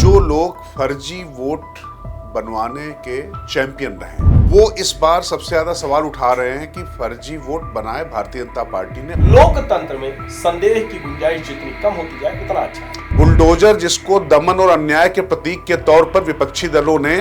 जो लोग फर्जी वोट बनवाने के चैंपियन रहे वो इस बार सबसे ज्यादा सवाल उठा रहे हैं कि फर्जी वोट बनाए भारतीय जनता पार्टी ने। लोकतंत्र में संदेह की गुंजाइश जितनी कम होती जाए उतना अच्छा है। बुलडोजर जिसको दमन और अन्याय के प्रतीक के तौर पर विपक्षी दलों ने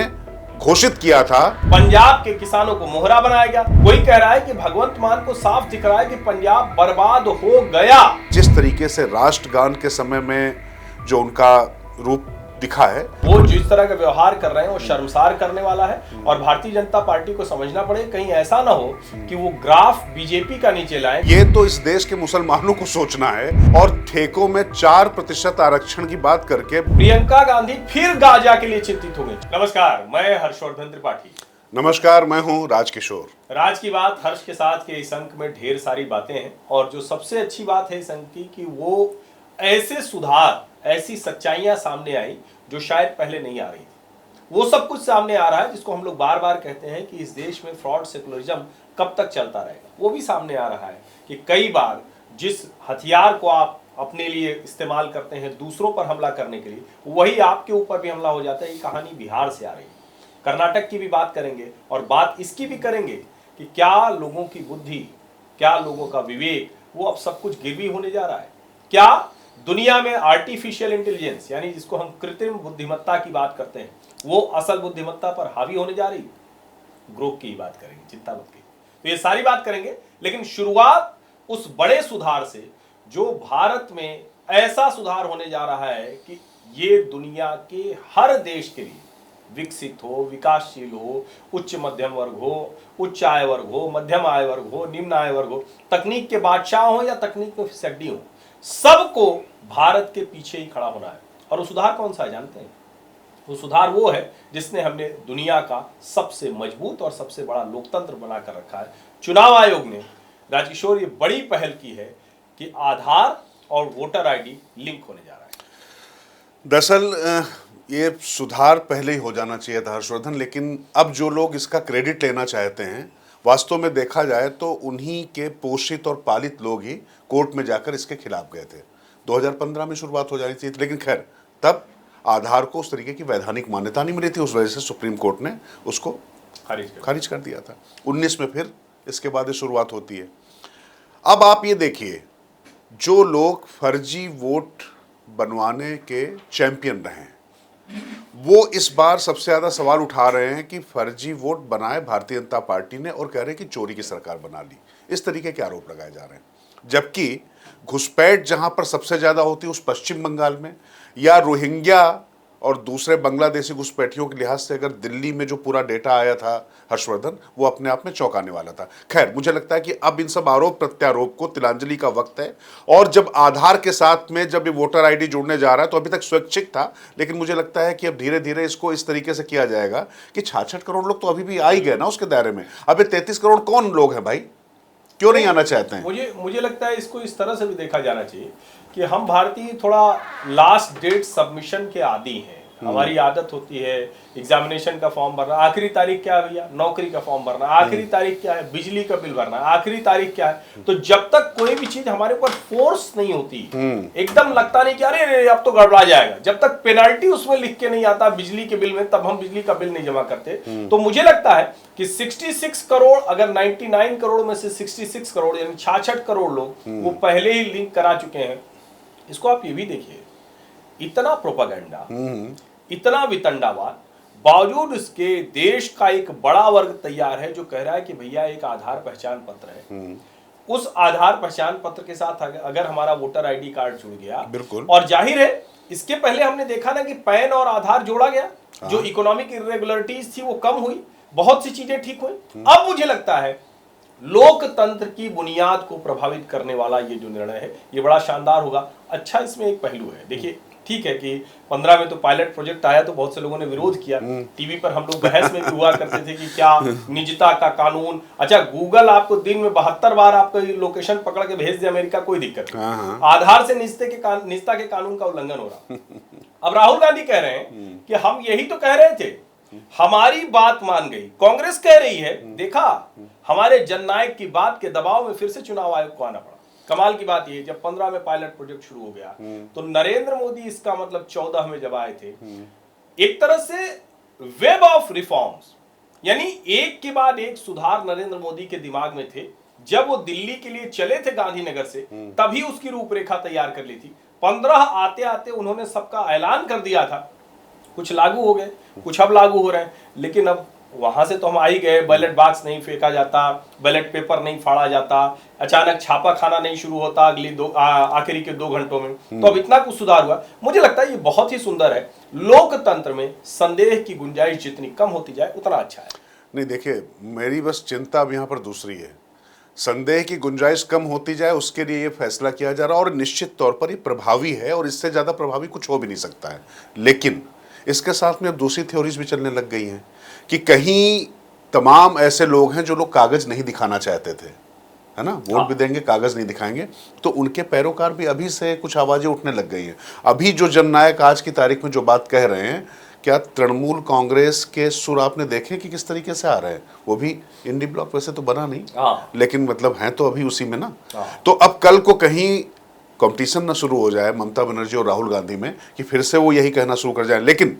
घोषित किया था, पंजाब के किसानों को मोहरा बनाया गया। कोई कह रहा है कि भगवंत मान को साफ दिख रहा है कि पंजाब बर्बाद हो गया। जिस तरीके से राष्ट्रगान के समय में जो उनका रूप दिखा है, वो जिस तरह का व्यवहार कर रहे हैं वो शर्मसार करने वाला है। और भारतीय जनता पार्टी को समझना पड़े कहीं ऐसा ना हो कि वो ग्राफ बीजेपी का नीचे लाए। ये तो इस देश के मुसलमानों को सोचना है। और ठेकों में 4% आरक्षण की बात करके प्रियंका गांधी फिर गाजा के लिए चिंतित हो गई। नमस्कार, मैं हर्षवर्धन त्रिपाठी। नमस्कार, मैं हूं राजकिशोर। राज की बात हर्ष के साथ के इस अंक में ढेर सारी बातें हैं और जो सबसे अच्छी बात है इस अंक की कि वो ऐसे सुधार, ऐसी सच्चाइयां सामने आई जो शायद पहले नहीं आ रही थी। वो सब कुछ सामने आ रहा है जिसको हम लोग बार बार कहते हैं कि इस देश में फ्रॉड सेकुलरिज्म कब तक चलता रहेगा। वो भी सामने आ रहा है कि कई बार जिस हथियार को आप अपने लिए इस्तेमाल करते हैं दूसरों पर हमला करने के लिए, वही आपके ऊपर भी हमला हो जाता है। ये कहानी बिहार से आ रही है। कर्नाटक की भी बात करेंगे और बात इसकी भी करेंगे कि क्या लोगों की बुद्धि, क्या लोगों का विवेक, वो अब सब कुछ गिरवी होने जा रहा है। क्या दुनिया में आर्टिफिशियल इंटेलिजेंस यानी जिसको हम कृत्रिम बुद्धिमत्ता की बात करते हैं वो असल बुद्धिमत्ता पर हावी होने जा रही है। ग्रोक की बात करेंगे, चिंता मत कीजिए। तो ये सारी बात करेंगे, लेकिन शुरुआत उस बड़े सुधार से जो भारत में ऐसा सुधार होने जा रहा है कि ये दुनिया के हर देश के लिए विकसित हो, विकासशील हो, उच्च मध्यम वर्ग हो, उच्च आय वर्ग हो, मध्यम आय वर्ग हो, निम्न आय वर्ग हो, तकनीक के बादशाह हो या तकनीक में फिसड्डी हो, सबको भारत के पीछे ही खड़ा होना है। और वो सुधार कौन सा है जानते हैं? वो सुधार वो है जिसने हमने दुनिया का सबसे मजबूत और सबसे बड़ा लोकतंत्र बनाकर रखा है। चुनाव आयोग ने, राजकिशोर, ये बड़ी पहल की है कि आधार और वोटर आईडी लिंक होने जा रहा है। दरअसल ये सुधार पहले ही हो जाना चाहिए था हर्षवर्धन, लेकिन अब जो लोग इसका क्रेडिट लेना चाहते हैं, वास्तव में देखा जाए तो उन्हीं के पोषित और पालित लोग ही कोर्ट में जाकर इसके खिलाफ गए थे। 2015 में शुरुआत हो जानी चाहिए, लेकिन खैर तब आधार को उस तरीके की वैधानिक मान्यता नहीं मिली थी। उस वजह से सुप्रीम कोर्ट ने उसको खारिज कर दिया था। 19 में फिर इसके बाद शुरुआत होती है। अब आप ये देखिए, जो लोग फर्जी वोट बनवाने के चैंपियन रहे हैं वो इस बार सबसे ज्यादा सवाल उठा रहे हैं कि फर्जी वोट बनाए भारतीय जनता पार्टी ने और कह रहे हैं कि चोरी की सरकार बना ली। इस तरीके के आरोप लगाए जा रहे हैं। जबकि घुसपैठ जहां पर सबसे ज्यादा होती है उस पश्चिम बंगाल में, या रोहिंग्या और दूसरे बांग्लादेशी घुसपैठियों के लिहाज से अगर दिल्ली में जो पूरा डेटा आया था हर्षवर्धन, वो अपने आप में चौंकाने वाला था। खैर, मुझे लगता है कि अब इन सब आरोप प्रत्यारोप को तिलांजलि का वक्त है। और जब आधार के साथ में जब ये वोटर आईडी जुड़ने जा रहा है तो अभी तक स्वैच्छिक था, लेकिन मुझे लगता है कि अब धीरे धीरे इसको इस तरीके से किया जाएगा कि 66 करोड़ लोग तो अभी भी आ ही गए ना उसके दायरे में। अब 33 करोड़ कौन लोग हैं भाई, क्यों नहीं आना चाहते हैं? मुझे लगता है इसको इस तरह से भी देखा जाना चाहिए कि हम भारतीय थोड़ा लास्ट डेट सबमिशन के आदी हैं। हमारी आदत होती है एग्जामिनेशन का फॉर्म भरना, आखिरी तारीख क्या है भैया? नौकरी का फॉर्म भरना, आखिरी तारीख क्या है? बिजली का बिल भरना, आखिरी तारीख क्या है? तो जब तक कोई भी चीज हमारे ऊपर फोर्स नहीं होती, एकदम लगता नहीं कि अरे अब तो गड़बड़ा जाएगा, जब तक पेनल्टी उसमें लिख के नहीं आता बिजली के बिल में, तब हम बिजली का बिल नहीं जमा करते। तो मुझे लगता है कि 66 करोड़, अगर 99 करोड़ में से 66 करोड़ यानी 66 करोड़ लोग वो पहले ही लिंक करा चुके हैं। इसको आप ये भी देखिए, इतना प्रोपेगेंडा, इतना वितंडावाद, बावजूद इसके देश का एक बड़ा वर्ग तैयार है जो कह रहा है कि भैया एक आधार पहचान पत्र है, उस आधार पहचान पत्र के साथ अगर हमारा वोटर आईडी कार्ड जुड़ गया, बिल्कुल। और जाहिर है इसके पहले हमने देखा ना कि पैन और आधार जोड़ा गया, जो इकोनॉमिक इरेगुलरिटीज थी वो कम हुई, बहुत सी चीजें ठीक हुई। अब मुझे लगता है लोकतंत्र की बुनियाद को प्रभावित करने वाला ये जो निर्णय है ये बड़ा शानदार होगा। अच्छा, इसमें एक पहलू है, देखिए ठीक है कि 15 में तो पायलट प्रोजेक्ट आया तो बहुत से लोगों ने विरोध किया। टीवी पर हम लोग बहस में भी हुआ करते थे कि क्या निजता का कानून, अच्छा गूगल आपको दिन में 72 बार आपको लोकेशन पकड़ के भेज दे अमेरिका, कोई दिक्कत नहीं। आधार से निजता के कानून का उल्लंघन हो रहा। अब राहुल गांधी कह रहे हैं कि हम यही तो कह रहे थे, हमारी बात मान गई। कांग्रेस कह रही है देखा हमारे जननायक की बात के दबाव में फिर से चुनाव आयोग को आना पड़ा। कमाल की बात ये, जब 15 में पायलट प्रोजेक्ट शुरू हो गया तो नरेंद्र मोदी इसका मतलब 14 में जब आए थे, एक तरह से वेब ऑफ रिफॉर्म्स, यानी एक के बाद एक सुधार नरेंद्र मोदी के दिमाग में थे। जब वो दिल्ली के लिए चले थे गांधीनगर से, तभी उसकी रूपरेखा तैयार कर ली थी। 15 आते आते उन्होंने सबका ऐलान कर दिया था, कुछ लागू हो गए, कुछ अब लागू हो रहे हैं। लेकिन अब वहां से तो हम आ ही गए, बैलेट बॉक्स नहीं फेंका जाता, बैलेट पेपर नहीं फाड़ा जाता, अचानक छापा खाना नहीं शुरू होता अगली आखिरी के 2 घंटों में। तो अब इतना कुछ सुधार हुआ। मुझे लगता है ये बहुत ही सुंदर है। लोकतंत्र में संदेह की गुंजाइश जितनी कम होती जाए उतना अच्छा है। नहीं देखिए, मेरी बस चिंता अब यहाँ पर दूसरी है। संदेह की गुंजाइश कम होती जाए उसके लिए ये फैसला किया जा रहा है, और निश्चित तौर पर ये प्रभावी है, और इससे ज़्यादा प्रभावी कुछ हो भी नहीं सकता है। लेकिन इसके साथ में अब दूसरी थ्योरीज भी चलने लग गई हैं कि कहीं तमाम ऐसे लोग हैं जो लोग कागज़ नहीं दिखाना चाहते थे, है ना, वोट भी देंगे कागज़ नहीं दिखाएंगे, तो उनके पैरोकार भी अभी से कुछ आवाज़ें उठने लग गई हैं। अभी जो जननायक आज की तारीख में जो बात कह रहे हैं, क्या तृणमूल कांग्रेस के सुर आपने देखे कि किस तरीके से आ रहे हैं? वो भी इंडी ब्लॉक वैसे तो बना नहीं, लेकिन मतलब हैं तो अभी उसी में ना। तो अब कल को कहीं कंपटीशन ना शुरू हो जाए ममता बनर्जी और राहुल गांधी में कि फिर से वो यही कहना शुरू कर जाए। लेकिन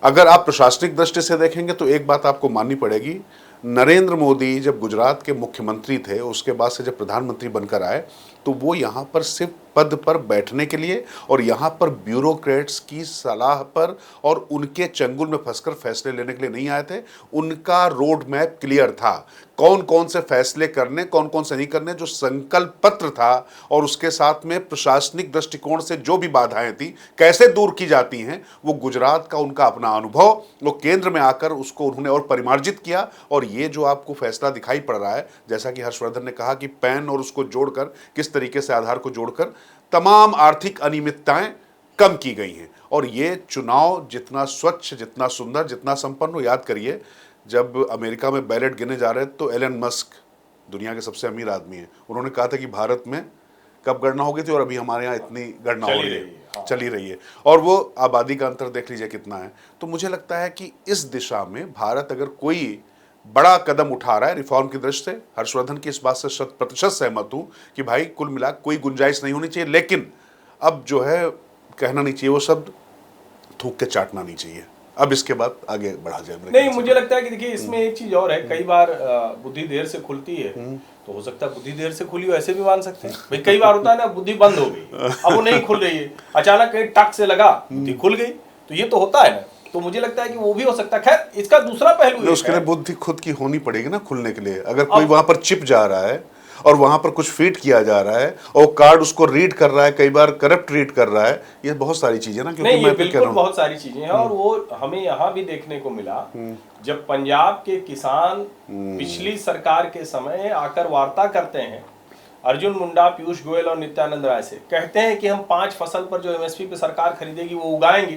अगर आप प्रशासनिक दृष्टि से देखेंगे तो एक बात आपको माननी पड़ेगी, नरेंद्र मोदी जब गुजरात के मुख्यमंत्री थे, उसके बाद से जब प्रधानमंत्री बनकर आए, तो वो यहाँ पर सिर्फ पद पर बैठने के लिए और यहाँ पर ब्यूरोक्रेट्स की सलाह पर और उनके चंगुल में फंसकर फैसले लेने के लिए नहीं आए थे। उनका रोड मैप क्लियर था, कौन कौन से फैसले करने, कौन कौन से नहीं करने, जो संकल्प पत्र था, और उसके साथ में प्रशासनिक दृष्टिकोण से जो भी बाधाएं थी कैसे दूर की जाती हैं, वो गुजरात का उनका अपना अनुभव, वो केंद्र में आकर उसको उन्होंने और परिमार्जित किया। और ये जो आपको फैसला दिखाई पड़ रहा है, जैसा कि हर्षवर्धन ने कहा कि पैन और उसको जोड़कर, किस तरीके से आधार को जोड़कर तमाम आर्थिक अनियमितताएं कम की गई हैं। और ये चुनाव जितना स्वच्छ, जितना सुंदर, जितना संपन्न हो, याद करिए जब अमेरिका में बैलेट गिने जा रहे तो एलन मस्क दुनिया के सबसे अमीर आदमी हैं, उन्होंने कहा था कि भारत में कब गणना हो गई थी और अभी हमारे यहाँ इतनी गणना हो रही है, चली रही है, और वो आबादी का अंतर देख लीजिए कितना है। तो मुझे लगता है कि इस दिशा में भारत अगर कोई बड़ा कदम उठा रहा है रिफॉर्म की दृष्टि से, हर्षवर्धन की इस बात से 100% सहमत हूं कि भाई कुल मिला कोई गुंजाइश नहीं होनी चाहिए, लेकिन अब जो है कहना नहीं चाहिए वो शब्द, थूक के चाटना नहीं चाहिए। अब इसके बाद आगे बढ़ा जाए। नहीं, मुझे लगता है कि देखिए इसमें एक चीज और है, कई बार बुद्धि देर से खुलती है, तो हो सकता है बुद्धि देर से खुली हो, ऐसे भी मान सकते हैं भाई। कई बार होता है ना, बुद्धि बंद हो गई, अब वो नहीं खुल रही है, अचानक कहीं टक से लगा बुद्धि खुल गई, तो ये तो होता है ना। तो मुझे लगता है कि वो भी हो सकता है। खैर, इसका दूसरा पहलू है, उसके लिए बुद्धि खुद की होनी पड़ेगी ना खुलने के लिए। अगर कोई वहां पर चिप जा रहा है और वहां पर कुछ फीड किया जा रहा है और कार्ड उसको रीड कर रहा है, कई बार करप्ट रीड कर रहा है, ये बहुत सारी चीजें ना, क्योंकि मैं बिल्कुल बहुत सारी चीजें हैं। और वो हमें यहाँ भी देखने को मिला, जब पंजाब के किसान पिछली सरकार के समय आकर वार्ता करते हैं अर्जुन मुंडा, पीयूष गोयल और नित्यानंद राय से, कहते हैं कि हम 5 फसल पर जो एमएसपी पे सरकार खरीदेगी वो उगाएंगे।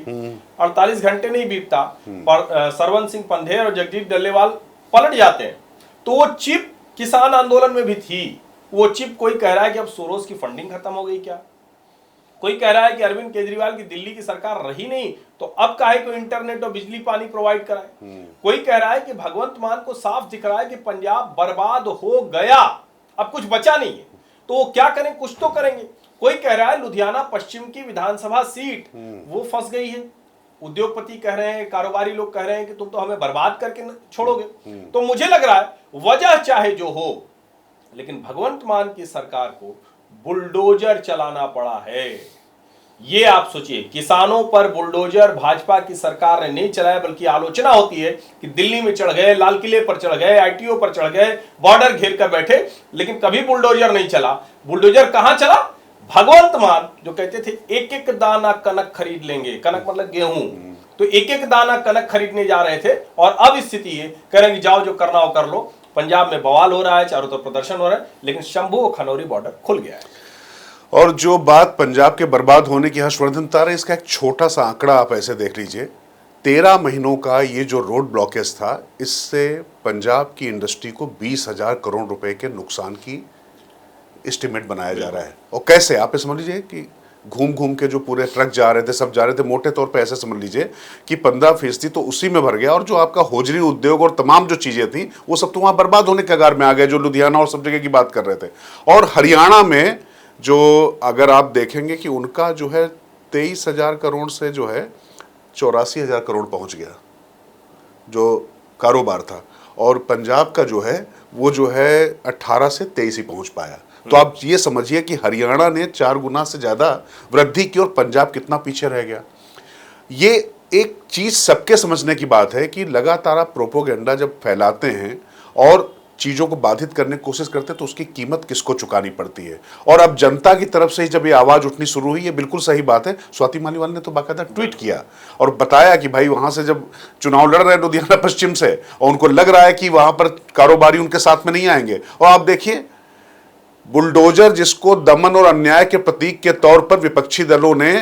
48 घंटे नहीं बीतता पर सरवन सिंह पंधेर और जगदीप डल्लेवाल पलट जाते हैं। तो वो चिप किसान आंदोलन में भी थी। वो चिप, कोई कह रहा है कि अब सोरोस की फंडिंग खत्म हो गई क्या, कोई कह रहा है कि अरविंद केजरीवाल की दिल्ली की सरकार रही नहीं तो अब काहे को इंटरनेट और बिजली पानी प्रोवाइड कराए। कोई कह रहा है कि भगवंत मान को साफ दिख रहा है कि पंजाब बर्बाद हो गया, अब कुछ बचा नहीं है, तो वो क्या करें, कुछ तो करेंगे। कोई कह रहा है लुधियाना पश्चिम की विधानसभा सीट वो फंस गई है, उद्योगपति कह रहे हैं, कारोबारी लोग कह रहे हैं कि तुम तो हमें बर्बाद करके छोड़ोगे। तो मुझे लग रहा है वजह चाहे जो हो, लेकिन भगवंत मान की सरकार को बुलडोजर चलाना पड़ा है। ये आप सोचिए, किसानों पर बुलडोजर भाजपा की सरकार ने नहीं चलाया, बल्कि आलोचना होती है कि दिल्ली में चढ़ गए, लाल किले पर चढ़ गए, आईटीओ पर चढ़ गए, बॉर्डर घेर कर बैठे, लेकिन कभी बुलडोजर नहीं चला। बुलडोजर कहां चला? भगवंत मान जो कहते थे एक एक दाना कनक खरीद लेंगे, कनक मतलब गेहूं, तो एक एक दाना कनक खरीदने जा रहे थे। और अब स्थिति ये कह रहे हैं कि जाओ जो करना हो कर लो। पंजाब में बवाल हो रहा है, चारों तरफ प्रदर्शन हो रहा है, लेकिन शंभू और खनौरी बॉर्डर खुल गया है। और जो बात पंजाब के बर्बाद होने की हर्षवर्धन बता रहे, इसका एक छोटा सा आंकड़ा आप ऐसे देख लीजिए। 13 महीनों का ये जो रोड ब्लॉकेज था, इससे पंजाब की इंडस्ट्री को 20,000 करोड़ रुपए के नुकसान की एस्टिमेट बनाया जा रहा है। और कैसे, आप समझ लीजिए कि घूम घूम के जो पूरे ट्रक जा रहे थे, सब जा रहे थे, मोटे तौर पे ऐसे समझ लीजिए कि 15% तो उसी में भर गया, और जो आपका होजरी उद्योग और तमाम जो चीजें थी वो सब तो वहां बर्बाद होने के कगार में आ गए, जो लुधियाना और सब जगह की बात कर रहे थे। और हरियाणा में जो अगर आप देखेंगे कि उनका जो है 23,000 करोड़ से जो है 84,000 करोड़ पहुंच गया जो कारोबार था, और पंजाब का जो है वो जो है 18 से 23 ही पहुंच पाया। तो आप ये समझिए कि हरियाणा ने 4 गुना से ज़्यादा वृद्धि की और पंजाब कितना पीछे रह गया। ये एक चीज़ सबके समझने की बात है कि लगातार आप प्रोपोगेंडा जब फैलाते हैं और चीज़ों को बाधित करने की कोशिश करते हैं तो उसकी कीमत किसको चुकानी पड़ती है। और अब जनता की तरफ से जब ये आवाज़ उठनी शुरू हुई, ये बिल्कुल सही बात है। स्वाति मालीवाल ने तो बाकायदा ट्वीट किया और बताया कि भाई वहाँ से जब चुनाव लड़ रहे हैं लुधियाना पश्चिम से और उनको लग रहा है कि वहाँ पर कारोबारी उनके साथ में नहीं आएंगे, और आप देखिए बुलडोजर जिसको दमन और अन्याय के प्रतीक के तौर पर विपक्षी दलों ने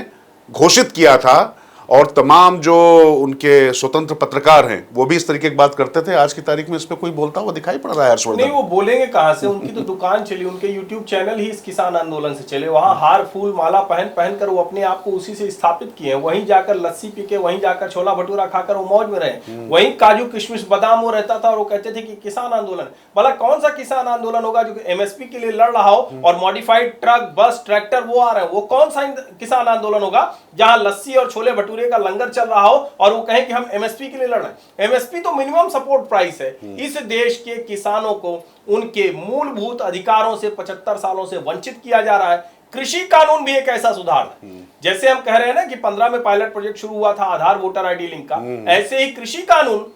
घोषित किया था, और तमाम जो उनके स्वतंत्र पत्रकार हैं वो भी इस तरीके की बात करते थे, आज की तारीख में इस पे कोई बोलता हुआ दिखाई पड़ रहा है हर्षवर्धन? नहीं, वो बोलेंगे कहां से? उनकी तो दुकान चली, उनके यूट्यूब चैनल ही इस किसान आंदोलन से चले। वहां हार फूल माला पहन पहन कर वो अपने आप को उसी से स्थापित किए हैं। वहीं जाकर लस्सी पी के, वहीं जाकर छोला भटूरा खाकर वो मौज में रहे। वहीं काजू किशमिश बादाम वो रहता था और वो कहते थे कि किसान आंदोलन। भला कौन सा किसान आंदोलन होगा जो एमएसपी के लिए लड़ रहा हो और मॉडिफाइड ट्रक बस ट्रैक्टर वो आ रहे हैं? वो कौन सा किसान आंदोलन होगा जहां लस्सी और छोले भटूरे का लंगर चल रहा हो और वो कहें कि हम एमएसपी के लिए लड़ रहे हैं? एमएसपी तो मिनिमम सपोर्ट प्राइस है। इस देश के किसानों को उनके मूलभूत अधिकारों से 75 सालों से वंचित किया जा रहा है। कृषि कानून भी एक ऐसा सुधार है, जैसे हम कह रहे हैं ना कि 15 में पायलट प्रोजेक्ट शुरू हुआ था आधार वोटर आईडी लिंक का, ऐसे ही कृषि कानून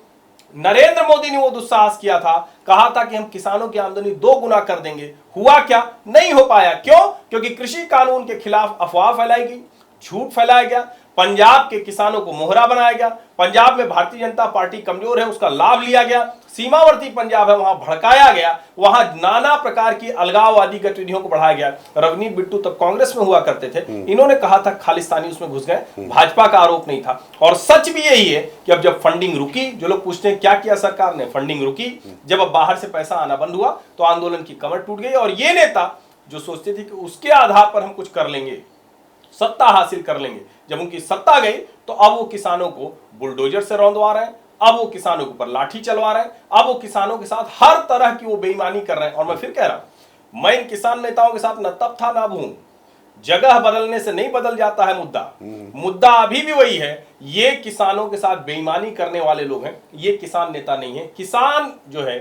नरेंद्र मोदी ने वो दुस्साहस किया था, कहा था कि हम किसानों की आमदनी 2 गुना कर देंगे। हुआ क्या? नहीं हो पाया। क्यों? क्योंकि कृषि कानून के खिलाफ अफवाह फैलाई गई, झूठ फैलाया गया, पंजाब के किसानों को मोहरा बनाया गया। पंजाब में भारतीय जनता पार्टी कमजोर है उसका लाभ लिया गया, सीमावर्ती पंजाब है वहां भड़काया गया, वहां नाना प्रकार की अलगाववादी गतिविधियों को बढ़ाया गया। रवनीत बिट्टू तब कांग्रेस में हुआ करते थे, इन्होंने कहा था खालिस्तानी उसमें घुस गए, भाजपा का आरोप नहीं था। और सच भी यही है कि अब जब फंडिंग रुकी, जो लोग पूछते हैं क्या किया सरकार ने, फंडिंग रुकी, जब अब बाहर से पैसा आना बंद हुआ तो आंदोलन की कमर टूट गई। और ये नेता जो सोचते थे कि उसके आधार पर हम कुछ कर लेंगे, सत्ता हासिल कर लेंगे, जब उनकी सत्ता गई तो अब वो किसानों को बुलडोजर से रौंदवा रहे हैं, अब वो किसानों के ऊपर लाठी चलवा रहे हैं, अब वो किसानों के साथ हर तरह की वो बेईमानी कर रहे हैं। और मैं फिर कह रहा हूं, मैं इन किसान नेताओं के साथ न तब था ना अब हूं। जगह बदलने से नहीं बदल जाता है मुद्दा अभी भी वही है। ये किसानों के साथ बेईमानी करने वाले लोग हैं, ये किसान नेता नहीं है। किसान जो है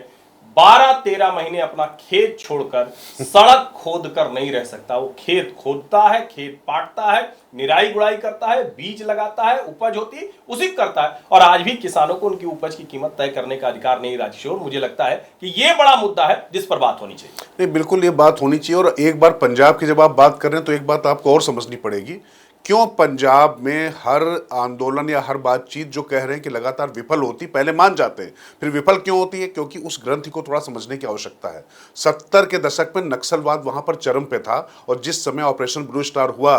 12-13 महीने अपना खेत छोड़कर सड़क खोद कर नहीं रह सकता। वो खेत खोदता है, खेत पाटता है, निराई गुड़ाई करता है, बीज लगाता है, उपज होती उसी करता है। और आज भी किसानों को उनकी उपज की कीमत तय करने का अधिकार नहीं। राजकिशोर, मुझे लगता है कि ये बड़ा मुद्दा है जिस पर बात होनी चाहिए। नहीं, बिल्कुल ये बात होनी चाहिए। और एक बार पंजाब की जब आप बात कर रहे हैं तो एक बात आपको और समझनी पड़ेगी, क्यों पंजाब में हर आंदोलन या हर बातचीत जो कह रहे हैं कि लगातार विफल होती, पहले मान जाते हैं, फिर विफल क्यों होती है? क्योंकि उस ग्रंथि को थोड़ा समझने की आवश्यकता है। 70 के दशक में नक्सलवाद वहां पर चरम पे था, और जिस समय ऑपरेशन ब्लू स्टार हुआ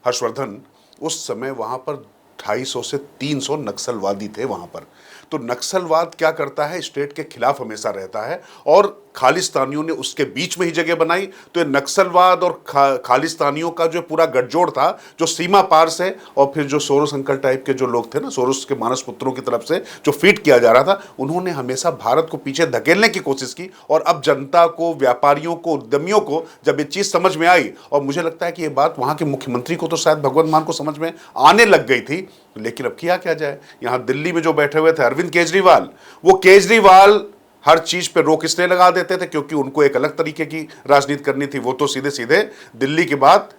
हर्षवर्धन, उस समय वहां पर 250 से 300 नक्सलवादी थे वहां पर। तो नक्सलवाद क्या करता है? स्टेट के खिलाफ हमेशा रहता है, और खालिस्तानियों ने उसके बीच में ही जगह बनाई। तो ये नक्सलवाद और खालिस्तानियों का जो पूरा गठजोड़ था, जो सीमा पार से, और फिर जो सोरोस अंकल टाइप के जो लोग थे ना, सोरोस के मानस पुत्रों की तरफ से जो फीड किया जा रहा था, उन्होंने हमेशा भारत को पीछे धकेलने की कोशिश की। और अब जनता को, व्यापारियों को, उद्यमियों को जब ये चीज़ समझ में आई, और मुझे लगता है कि ये बात वहाँ के मुख्यमंत्री को तो शायद भगवंत मान को समझ में आने लग गई थी, लेकिन अब किया क्या जाए। यहाँ दिल्ली में जो बैठे हुए थे अरविंद केजरीवाल, वो केजरीवाल हर चीज पे रोक इसलिए लगा देते थे क्योंकि उनको एक अलग तरीके की राजनीति करनी थी। वो तो सीधे सीधे दिल्ली के बाद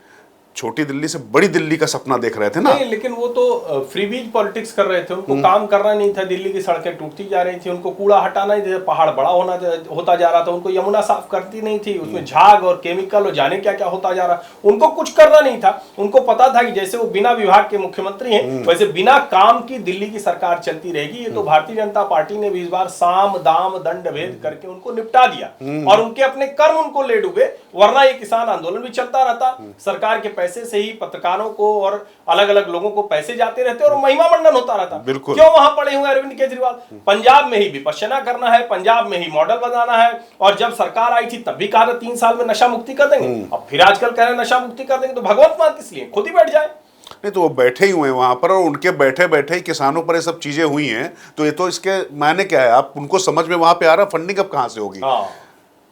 छोटी दिल्ली से बड़ी दिल्ली का सपना देख रहे थे ना। नहीं, लेकिन वो तो फ्रीबीज पॉलिटिक्स कर रहे थे। उनको काम करना नहीं था, दिल्ली की सड़कें टूटती जा रही थी, उनको कूड़ा हटाना नहीं था, पहाड़ बड़ा होता जा रहा था, उनको यमुना साफ करती नहीं थी, उसमें झाग और केमिकल और जाने क्या क्या होता जा रहा, उनको कुछ करना नहीं था। उनको पता था कि जैसे वो बिना विभाग के मुख्यमंत्री हैं, वैसे बिना काम की दिल्ली की सरकार चलती रहेगी। ये तो भारतीय जनता पार्टी ने भी इस बार साम दाम दंड भेद करके उनको निपटा दिया, और उनके अपने कर्म उनको ले डूबे। वरना ये किसान आंदोलन भी चलता रहता, सरकार के पैसे से ही पत्रकारों को और अलग अलग लोगों को पैसे जाते रहते और महिमा मंडन होता रहता। क्यों वहां पड़े हुए अरविंद केजरीवाल? पंजाब में ही विपश्यना करना है, पंजाब में ही मॉडल बनाना है। और जब सरकार आई थी तब भी कहा था 3 साल में नशा मुक्ति कर देंगे, अब फिर आजकल कह रहे हैं नशा मुक्ति कर देंगे। तो भगवंत मान किस लिए? खुद ही बैठ जाए। नहीं तो वो बैठे ही हुए हैं वहां पर, और उनके बैठे बैठे ही किसानों पर ये सब चीजें हुई हैं। तो ये तो इसके मायने क्या है? आप उनको समझ में वहां पे आ रहा, फंडिंग अब कहां से होगी?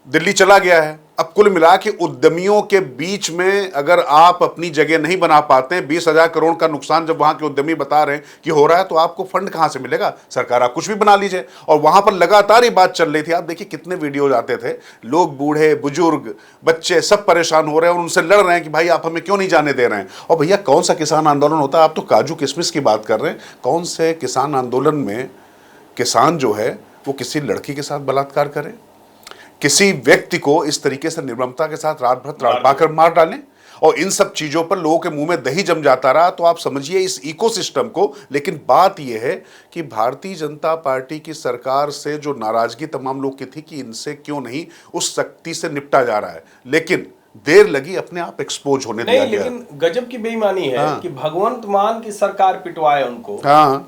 दिल्ली चला गया है, अब कुल मिला के उद्यमियों के बीच में अगर आप अपनी जगह नहीं बना पाते हैं, 20,000 करोड़ का नुकसान जब वहां के उद्यमी बता रहे हैं कि हो रहा है, तो आपको फंड कहां से मिलेगा? सरकार आप कुछ भी बना लीजिए। और वहां पर लगातार ही बात चल रही थी, आप देखिए कितने वीडियोज आते थे, लोग बूढ़े बुजुर्ग बच्चे सब परेशान हो रहे हैं और उनसे लड़ रहे हैं कि भाई आप हमें क्यों नहीं जाने दे रहे हैं। और भैया कौन सा किसान आंदोलन होता है? आप तो काजू किशमिश की बात कर रहे हैं। कौन से किसान आंदोलन में किसान जो है वो किसी लड़की के साथ बलात्कार करे, किसी व्यक्ति को इस तरीके से निर्ममता के साथ रात भर तड़पाकर मार डालें, और इन सब चीजों पर लोगों के मुंह में दही जम जाता रहा। तो आप समझिए इस इकोसिस्टम को। लेकिन बात यह है कि भारतीय जनता पार्टी की सरकार से जो नाराजगी तमाम लोग की थी कि इनसे क्यों नहीं उस शक्ति से निपटा जा रहा है, लेकिन देर लगी, अपने आप एक्सपोज होने दिया गया। लेकिन गजब की बेईमानी है कि भगवंत मान की सरकार पिटवाए उनको,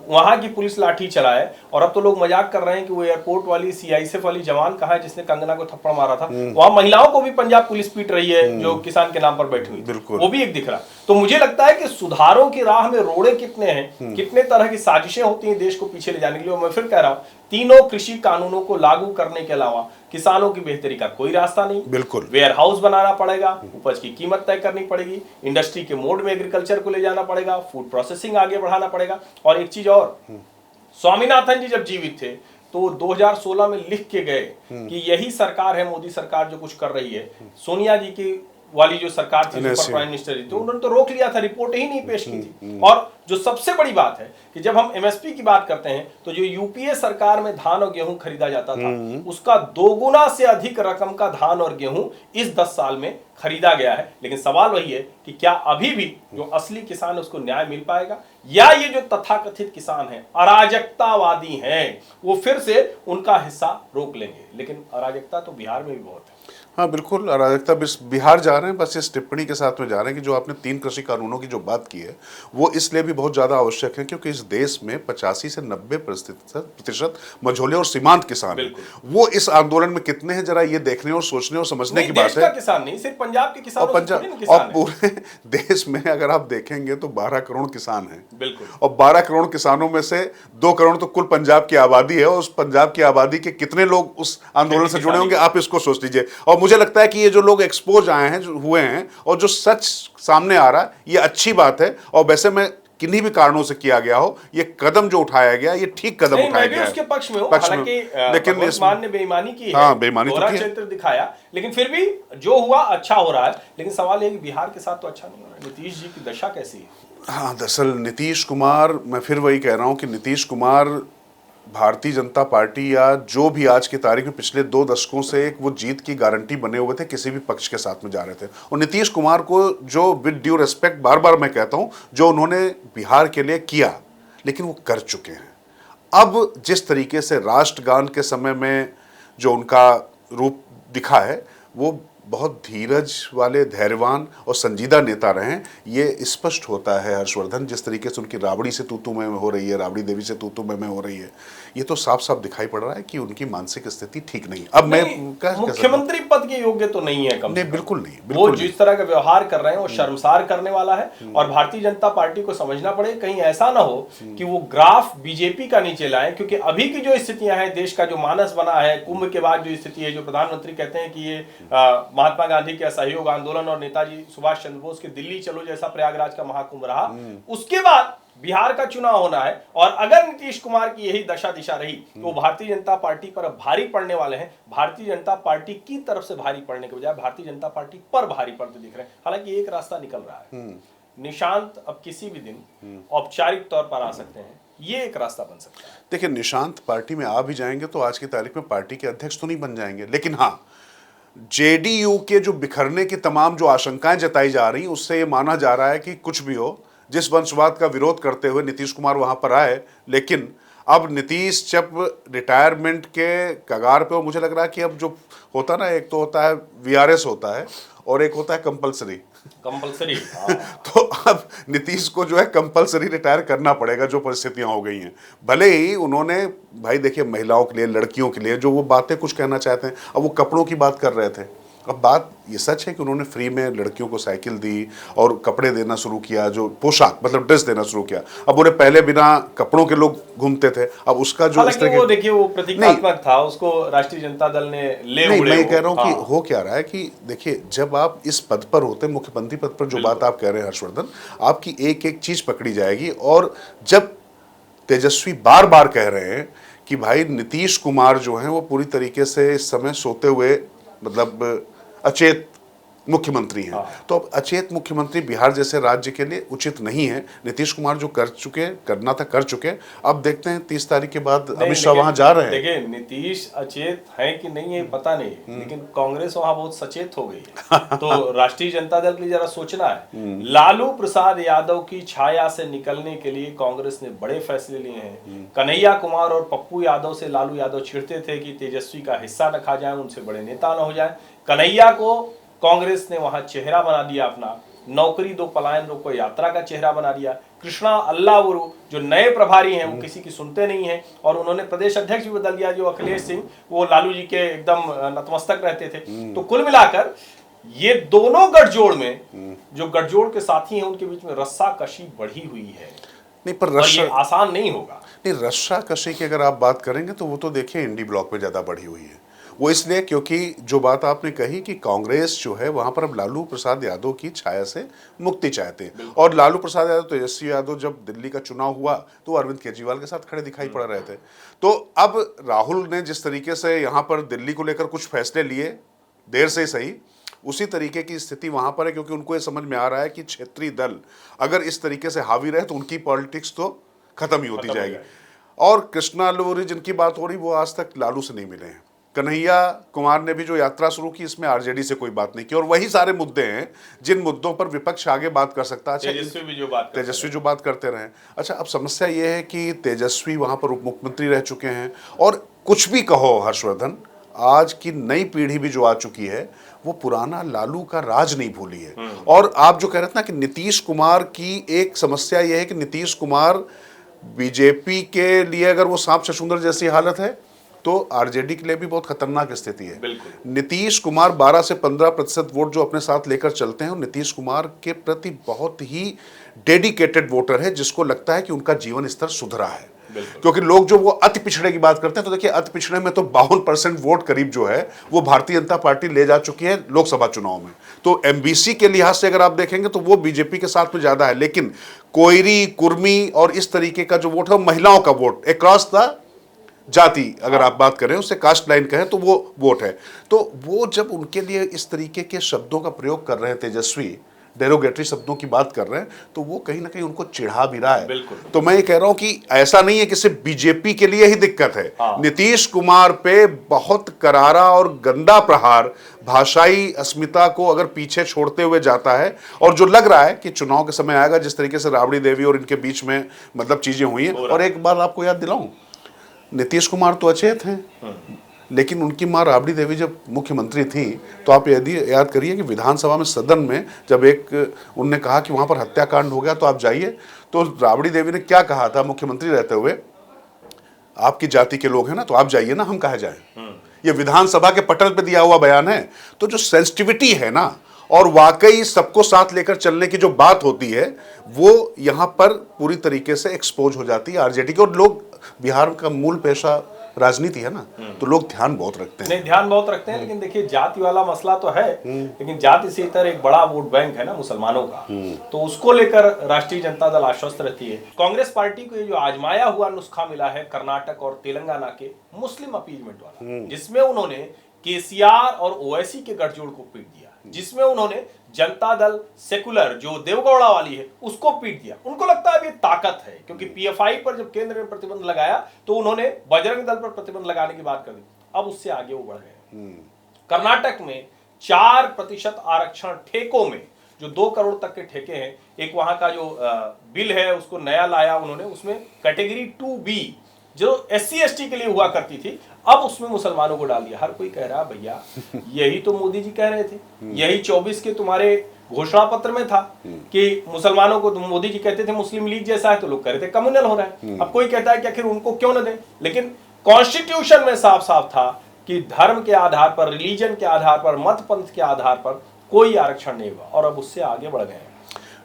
वहां की पुलिस लाठी चलाए, और अब तो लोग मजाक कर रहे हैं कि वो एयरपोर्ट वाली सीआईएसएफ वाली जवान कहाँ है जिसने कंगना को थप्पड़ मारा था। वहां महिलाओं को भी पंजाब पुलिस पीट रही है जो किसान के नाम पर बैठी हुई, वो भी एक दिख रहा। तो मुझे लगता है कि सुधारों की राह में रोड़े कितने हैं, कितने तरह की साजिशें होती हैं देश को पीछे ले जाने के लिए। और मैं फिर कह रहा हूं, तीनों कृषि कानूनों को लागू करने के अलावा किसानों की बेहतरी का कोई रास्ता नहीं। बिल्कुल वेयर हाउस बनाना पड़ेगा, उपज की कीमत तय करनी पड़ेगी, इंडस्ट्री के मोड में एग्रीकल्चर को ले जाना पड़ेगा, फूड प्रोसेसिंग आगे बढ़ाना पड़ेगा। और एक चीज और, स्वामीनाथन जी जब जीवित थे तो 2016 में लिख के गए कि यही सरकार है, मोदी सरकार जो कुछ कर रही है। सोनिया जी की वाली जो सरकार थी, सुपर प्राइम मिनिस्टर जी, तो उन्होंने तो रोक लिया था, रिपोर्ट ही नहीं पेश की थी। और जो सबसे बड़ी बात है कि जब हम एमएसपी की बात करते हैं तो जो यूपीए सरकार में धान और गेहूं खरीदा जाता था, उसका 2 गुना से अधिक रकम का धान और गेहूं इस 10 साल में खरीदा गया है। लेकिन सवाल वही है कि क्या अभी भी जो असली किसान है उसको न्याय मिल पाएगा, या ये जो तथाकथित किसान है अराजकतावादी हैं, वो फिर से उनका हिस्सा रोक लेंगे। लेकिन अराजकता तो बिहार में भी बहुत है। हाँ बिल्कुल, अराजकता बिहार जा रहे हैं, बस इस टिप्पणी के साथ में जा रहे हैं कि जो आपने 3 कृषि कानूनों की जो बात की है वो इसलिए भी बहुत ज़्यादा आवश्यक है क्योंकि इस देश में 85 से 90% मझोले और सीमांत किसान हैं। वो इस आंदोलन में कितने हैं, जरा ये देखने और सोचने और समझने की बात है। किसान नहीं, सिर्फ पंजाब के किसान, और पूरे देश में अगर आप देखेंगे तो 12 करोड़ किसान हैं। बिल्कुल। और 12 करोड़ किसानों में से 2 करोड़ तो कुल पंजाब की आबादी है, और उस पंजाब की आबादी के कितने लोग उस आंदोलन से जुड़े होंगे, आप इसको सोच लीजिए। और मुझे लगता है कि ये जो लोग एक्सपोज आए हैं, जो हुए हैं, और जो सच सामने आ रहा है, ये अच्छी बात है। और वैसे मैं किन्हीं भी कारणों से किया गया हो, ये कदम जो उठाया गया, ये ठीक कदम उठाया गया है। उसके पक्ष में हूं, हालांकि लेकिन मान ने बेईमानी की है, हाँ, बेईमानी तो की है, दिखाया, लेकिन फिर भी जो हुआ अच्छा हो रहा है। लेकिन सवाल ये कि बिहार के साथ तो अच्छा नहीं हो रहा है। नीतीश जी की दशा कैसी है? हाँ, दरअसल नीतीश कुमार, मैं फिर वही कह रहा हूँ कि नीतीश कुमार भारतीय जनता पार्टी या जो भी आज की तारीख में पिछले 2 दशकों से एक वो जीत की गारंटी बने हुए थे, किसी भी पक्ष के साथ में जा रहे थे। और नीतीश कुमार को जो विद ड्यू रिस्पेक्ट बार बार मैं कहता हूं, जो उन्होंने बिहार के लिए किया, लेकिन वो कर चुके हैं। अब जिस तरीके से राष्ट्रगान के समय में जो उनका रूप दिखा है, वो बहुत धीरज वाले, धैर्यवान और संजीदा नेता रहे, ये स्पष्ट होता है हर्षवर्धन। जिस तरीके से उनकी राबड़ी से तू में हो रही है, राबड़ी देवी से तू में हो रही है, ये तो साफ साफ दिखाई पड़ रहा है कि उनकी मानसिक स्थिति ठीक नहीं। अब मैं मुख्यमंत्री पद के योग्य तो नहीं है, नहीं, बिल्कुल नहीं, बिल्कुल वो जिस तरह का व्यवहार कर रहे हैं वो शर्मसार करने वाला है। और भारतीय जनता पार्टी को समझना पड़े, कहीं ऐसा ना हो कि वो ग्राफ बीजेपी का नीचे लाए, क्योंकि अभी की जो स्थितियां हैं, देश का जो मानस बना है, कुंभ के बाद जो स्थिति है, जो प्रधानमंत्री कहते हैं कि ये महात्मा गांधी के असहयोग आंदोलन और नेताजी सुभाष चंद्र बोस के दिल्ली चलो जैसा प्रयागराज का महाकुंभ रहा, उसके बाद बिहार का चुनाव होना है। और अगर नीतीश कुमार की यही दशा दिशा रही तो भारतीय जनता पार्टी पर अब भारी पड़ने वाले हैं। भारतीय जनता पार्टी की तरफ से भारी पड़ने के बजाय भारतीय जनता पार्टी पर भारी पड़ते दिख रहे हैं। हालांकि एक रास्ता निकल रहा है, निशांत अब किसी भी दिन औपचारिक तौर पर आ सकते हैं, ये एक रास्ता बन सकता है। देखिए, निशांत पार्टी में आ भी जाएंगे तो आज की तारीख में पार्टी के अध्यक्ष तो नहीं बन जाएंगे, लेकिन हाँ, जेडीयू के जो बिखरने की तमाम जो आशंकाएं जताई जा रही, उससे ये माना जा रहा है कि कुछ भी हो, जिस वंशवाद का विरोध करते हुए नीतीश कुमार वहां पर आए, लेकिन अब नीतीश जब रिटायरमेंट के कगार पे हो, मुझे लग रहा है कि अब जो होता ना, एक तो होता है वीआरएस होता है और एक होता है कंपलसरी। तो अब नीतीश को जो है कंपलसरी रिटायर करना पड़ेगा, जो परिस्थितियां हो गई हैं। भले ही उन्होंने, भाई देखिए, महिलाओं के लिए, लड़कियों के लिए जो वो बातें कुछ कहना चाहते हैं, अब वो कपड़ों की बात कर रहे थे, अब बात ये सच है कि उन्होंने फ्री में लड़कियों को साइकिल दी और कपड़े देना शुरू किया, जो पोशाक मतलब ड्रेस देना शुरू किया। अब उन्हें पहले बिना कपड़ों के लोग घूमते थे, अब उसका जो इस हालांकि तरह वो देखिए वो प्रतीकात्मक था, उसको राष्ट्रीय जनता दल ने ले नहीं, उड़े मैं वो। कह रहा हूँ कि हाँ। हो क्या रहा है कि देखिए, जब आप इस पद पर होते हैं, मुख्यमंत्री पद पर, जो बात आप कह रहे हैं हर्षवर्धन, आपकी एक एक चीज पकड़ी जाएगी। और जब तेजस्वी बार बार कह रहे हैं कि भाई नीतीश कुमार जो हैं वो पूरी तरीके से इस समय सोते हुए, मतलब अचेत मुख्यमंत्री हैं, तो अब अचेत मुख्यमंत्री बिहार जैसे राज्य के लिए उचित नहीं है। नीतीश कुमार जो करना था कर चुके। अब देखते हैं 30 तारीख के बाद अमित शाह वहां जा रहे हैं। देखिए नीतीश अचेत है कि नहीं है पता नहीं, लेकिन कांग्रेस वहां बहुत सचेत हो गई है। तो राष्ट्रीय जनता दल के लिए जरा सोचना है। लालू प्रसाद यादव की छाया से निकलने के लिए कांग्रेस ने बड़े फैसले लिए हैं। कन्हैया कुमार और पप्पू यादव से लालू यादव चिढ़ते थे कि तेजस्वी का हिस्सा न खा जाए, उनसे बड़े नेता न हो जाए। कन्हैया को कांग्रेस ने वहां चेहरा बना दिया अपना, नौकरी दो पलायन रोको यात्रा का चेहरा बना दिया। कृष्णा अल्लावरू जो नए प्रभारी हैं वो किसी की सुनते नहीं हैं, और उन्होंने प्रदेश अध्यक्ष भी बदल दिया। जो अखिलेश सिंह वो लालू जी के एकदम नतमस्तक रहते थे। तो कुल मिलाकर ये दोनों गठजोड़ में जो गठजोड़ के साथी हैं उनके बीच में रस्साकशी बढ़ी हुई है। नहीं, पर और ये आसान नहीं होगा। नहीं, रस्साकशी की अगर आप बात करेंगे तो वो तो देखिए इंडी ब्लॉक में ज्यादा बढ़ी हुई है। वो इसलिए क्योंकि जो बात आपने कही कि कांग्रेस जो है वहां पर अब लालू प्रसाद यादव की छाया से मुक्ति चाहते हैं। और लालू प्रसाद यादव, तेजस्वी यादव जब दिल्ली का चुनाव हुआ तो वो अरविंद केजरीवाल के साथ खड़े दिखाई पड़ रहे थे। तो अब राहुल ने जिस तरीके से यहाँ पर दिल्ली को लेकर कुछ फैसले लिए, देर से सही, उसी तरीके की स्थिति वहां पर है, क्योंकि उनको ये समझ में आ रहा है कि क्षेत्रीय दल अगर इस तरीके से हावी रहे तो उनकी पॉलिटिक्स तो खत्म ही होती जाएगी। और कृष्णा अल्लूरी जिनकी बात हो रही, वो आज तक लालू से नहीं मिले हैं। कन्हैया कुमार ने भी जो यात्रा शुरू की, इसमें आरजेडी से कोई बात नहीं की। और वही सारे मुद्दे हैं जिन मुद्दों पर विपक्ष आगे बात कर सकता है। तेजस्वी जो बात करते रहे। अच्छा, अब समस्या ये है कि तेजस्वी वहां पर उप मुख्यमंत्री रह चुके हैं, और कुछ भी कहो हर्षवर्धन, आज की नई पीढ़ी भी जो आ चुकी है वो पुराना लालू का राज नहीं भूली है। और आप जो कह रहे थे ना कि नीतीश कुमार की एक समस्या यह है कि नीतीश कुमार बीजेपी के लिए अगर वो सांप छछूंदर जैसी हालत है तो आरजेडी के लिए भी बहुत खतरनाक स्थिति है। नीतीश कुमार 12 से 15% वोट जो अपने साथ लेकर चलते हैं, और नीतीश कुमार के प्रति बहुत ही डेडिकेटेड वोटर है, जिसको लगता है कि उनका जीवन स्तर सुधरा है। क्योंकि लोग जो वो अति पिछड़े की बात करते हैं, तो देखिए अति पिछड़े में तो 52% वोट करीब जो है वो भारतीय जनता पार्टी ले जा चुकी है लोकसभा चुनाव में। तो एमबीसी के लिहाज से अगर आप देखेंगे तो वो बीजेपी के साथ में ज्यादा है। लेकिन कोयरी, कुर्मी और इस तरीके का जो वोट है, महिलाओं का वोट अक्रॉस द जाति अगर आप बात करें, उससे कास्ट लाइन कहें तो वो वोट है। तो वो जब उनके लिए इस तरीके के शब्दों का प्रयोग कर रहे हैं, तेजस्वी डेरोगेटरी शब्दों की बात कर रहे हैं, तो वो कहीं ना कहीं उनको चिढ़ा भी रहा है। तो मैं ये कह रहा हूं कि ऐसा नहीं है कि सिर्फ बीजेपी के लिए ही दिक्कत है। नीतीश कुमार पे बहुत करारा और गंदा प्रहार भाषाई अस्मिता को अगर पीछे छोड़ते हुए जाता है, और जो लग रहा है कि चुनाव के समय आएगा, जिस तरीके से राबड़ी देवी और इनके बीच में मतलब चीजें हुई हैं। और एक बात आपको याद दिलाऊं, नीतीश कुमार तो अचेत हैं, लेकिन उनकी मां राबड़ी देवी जब मुख्यमंत्री थी तो आप यदि याद करिए कि विधानसभा में, सदन में, जब एक उनने कहा कि वहां पर हत्याकांड हो गया तो आप जाइए, तो राबड़ी देवी ने क्या कहा था मुख्यमंत्री रहते हुए, आपकी जाति के लोग हैं ना तो आप जाइए ना, हम कहा जाए। ये विधानसभा के पटल पे दिया हुआ बयान है। तो जो सेंसिटिविटी है ना, और वाकई सबको साथ लेकर चलने की जो बात होती है, वो यहां पर पूरी तरीके से एक्सपोज हो जाती है आरजेडी की। और लोग, बिहार का मूल पेशा राजनीति है ना, तो लोग ध्यान बहुत रखते हैं। नहीं, ध्यान बहुत रखते हैं, लेकिन देखिए जाति वाला मसला तो है, लेकिन जाति से इतर एक बड़ा वोट बैंक है ना मुसलमानों का, तो उसको लेकर राष्ट्रीय जनता दल आश्वस्त रहती है। कांग्रेस पार्टी को ये जो आजमाया हुआ नुस्खा मिला है कर्नाटक और तेलंगाना के मुस्लिम अपीजमेंट वाला, जिसमें उन्होंने केसीआर और ओवैसी के गठजोड़ को पीट दिया, जिसमें उन्होंने जनता दल सेकुलर जो देवगौड़ा वाली है उसको पीट दिया। उनको लगता है ये ताकत है, क्योंकि पीएफआई पर जब केंद्र ने प्रतिबंध लगाया तो उन्होंने बजरंग दल पर प्रतिबंध लगाने की बात कर दी। अब उससे आगे वो बढ़ गए। कर्नाटक में 4% आरक्षण ठेकों में, जो 2 करोड़ तक के ठेके हैं, एक वहां का जो बिल है उसको नया लाया उन्होंने, उसमें कैटेगरी 2B जो SC/ST के लिए हुआ करती थी, अब उसमें मुसलमानों को डाल दिया। हर कोई कह रहा है भैया यही तो मोदी जी कह रहे थे, यही 24 के तुम्हारे घोषणा पत्र में था कि मुसलमानों को, मोदी जी कहते थे मुस्लिम लीग जैसा है, तो लोग कह रहे थे कम्युनल हो रहा है। अब कोई कहता है कि आखिर उनको क्यों न दें, लेकिन कॉन्स्टिट्यूशन में साफ साफ था कि धर्म के आधार पर, रिलीजन के आधार पर, मत पंथ के आधार पर कोई आरक्षण नहीं हुआ, और अब उससे आगे बढ़ गए हैं।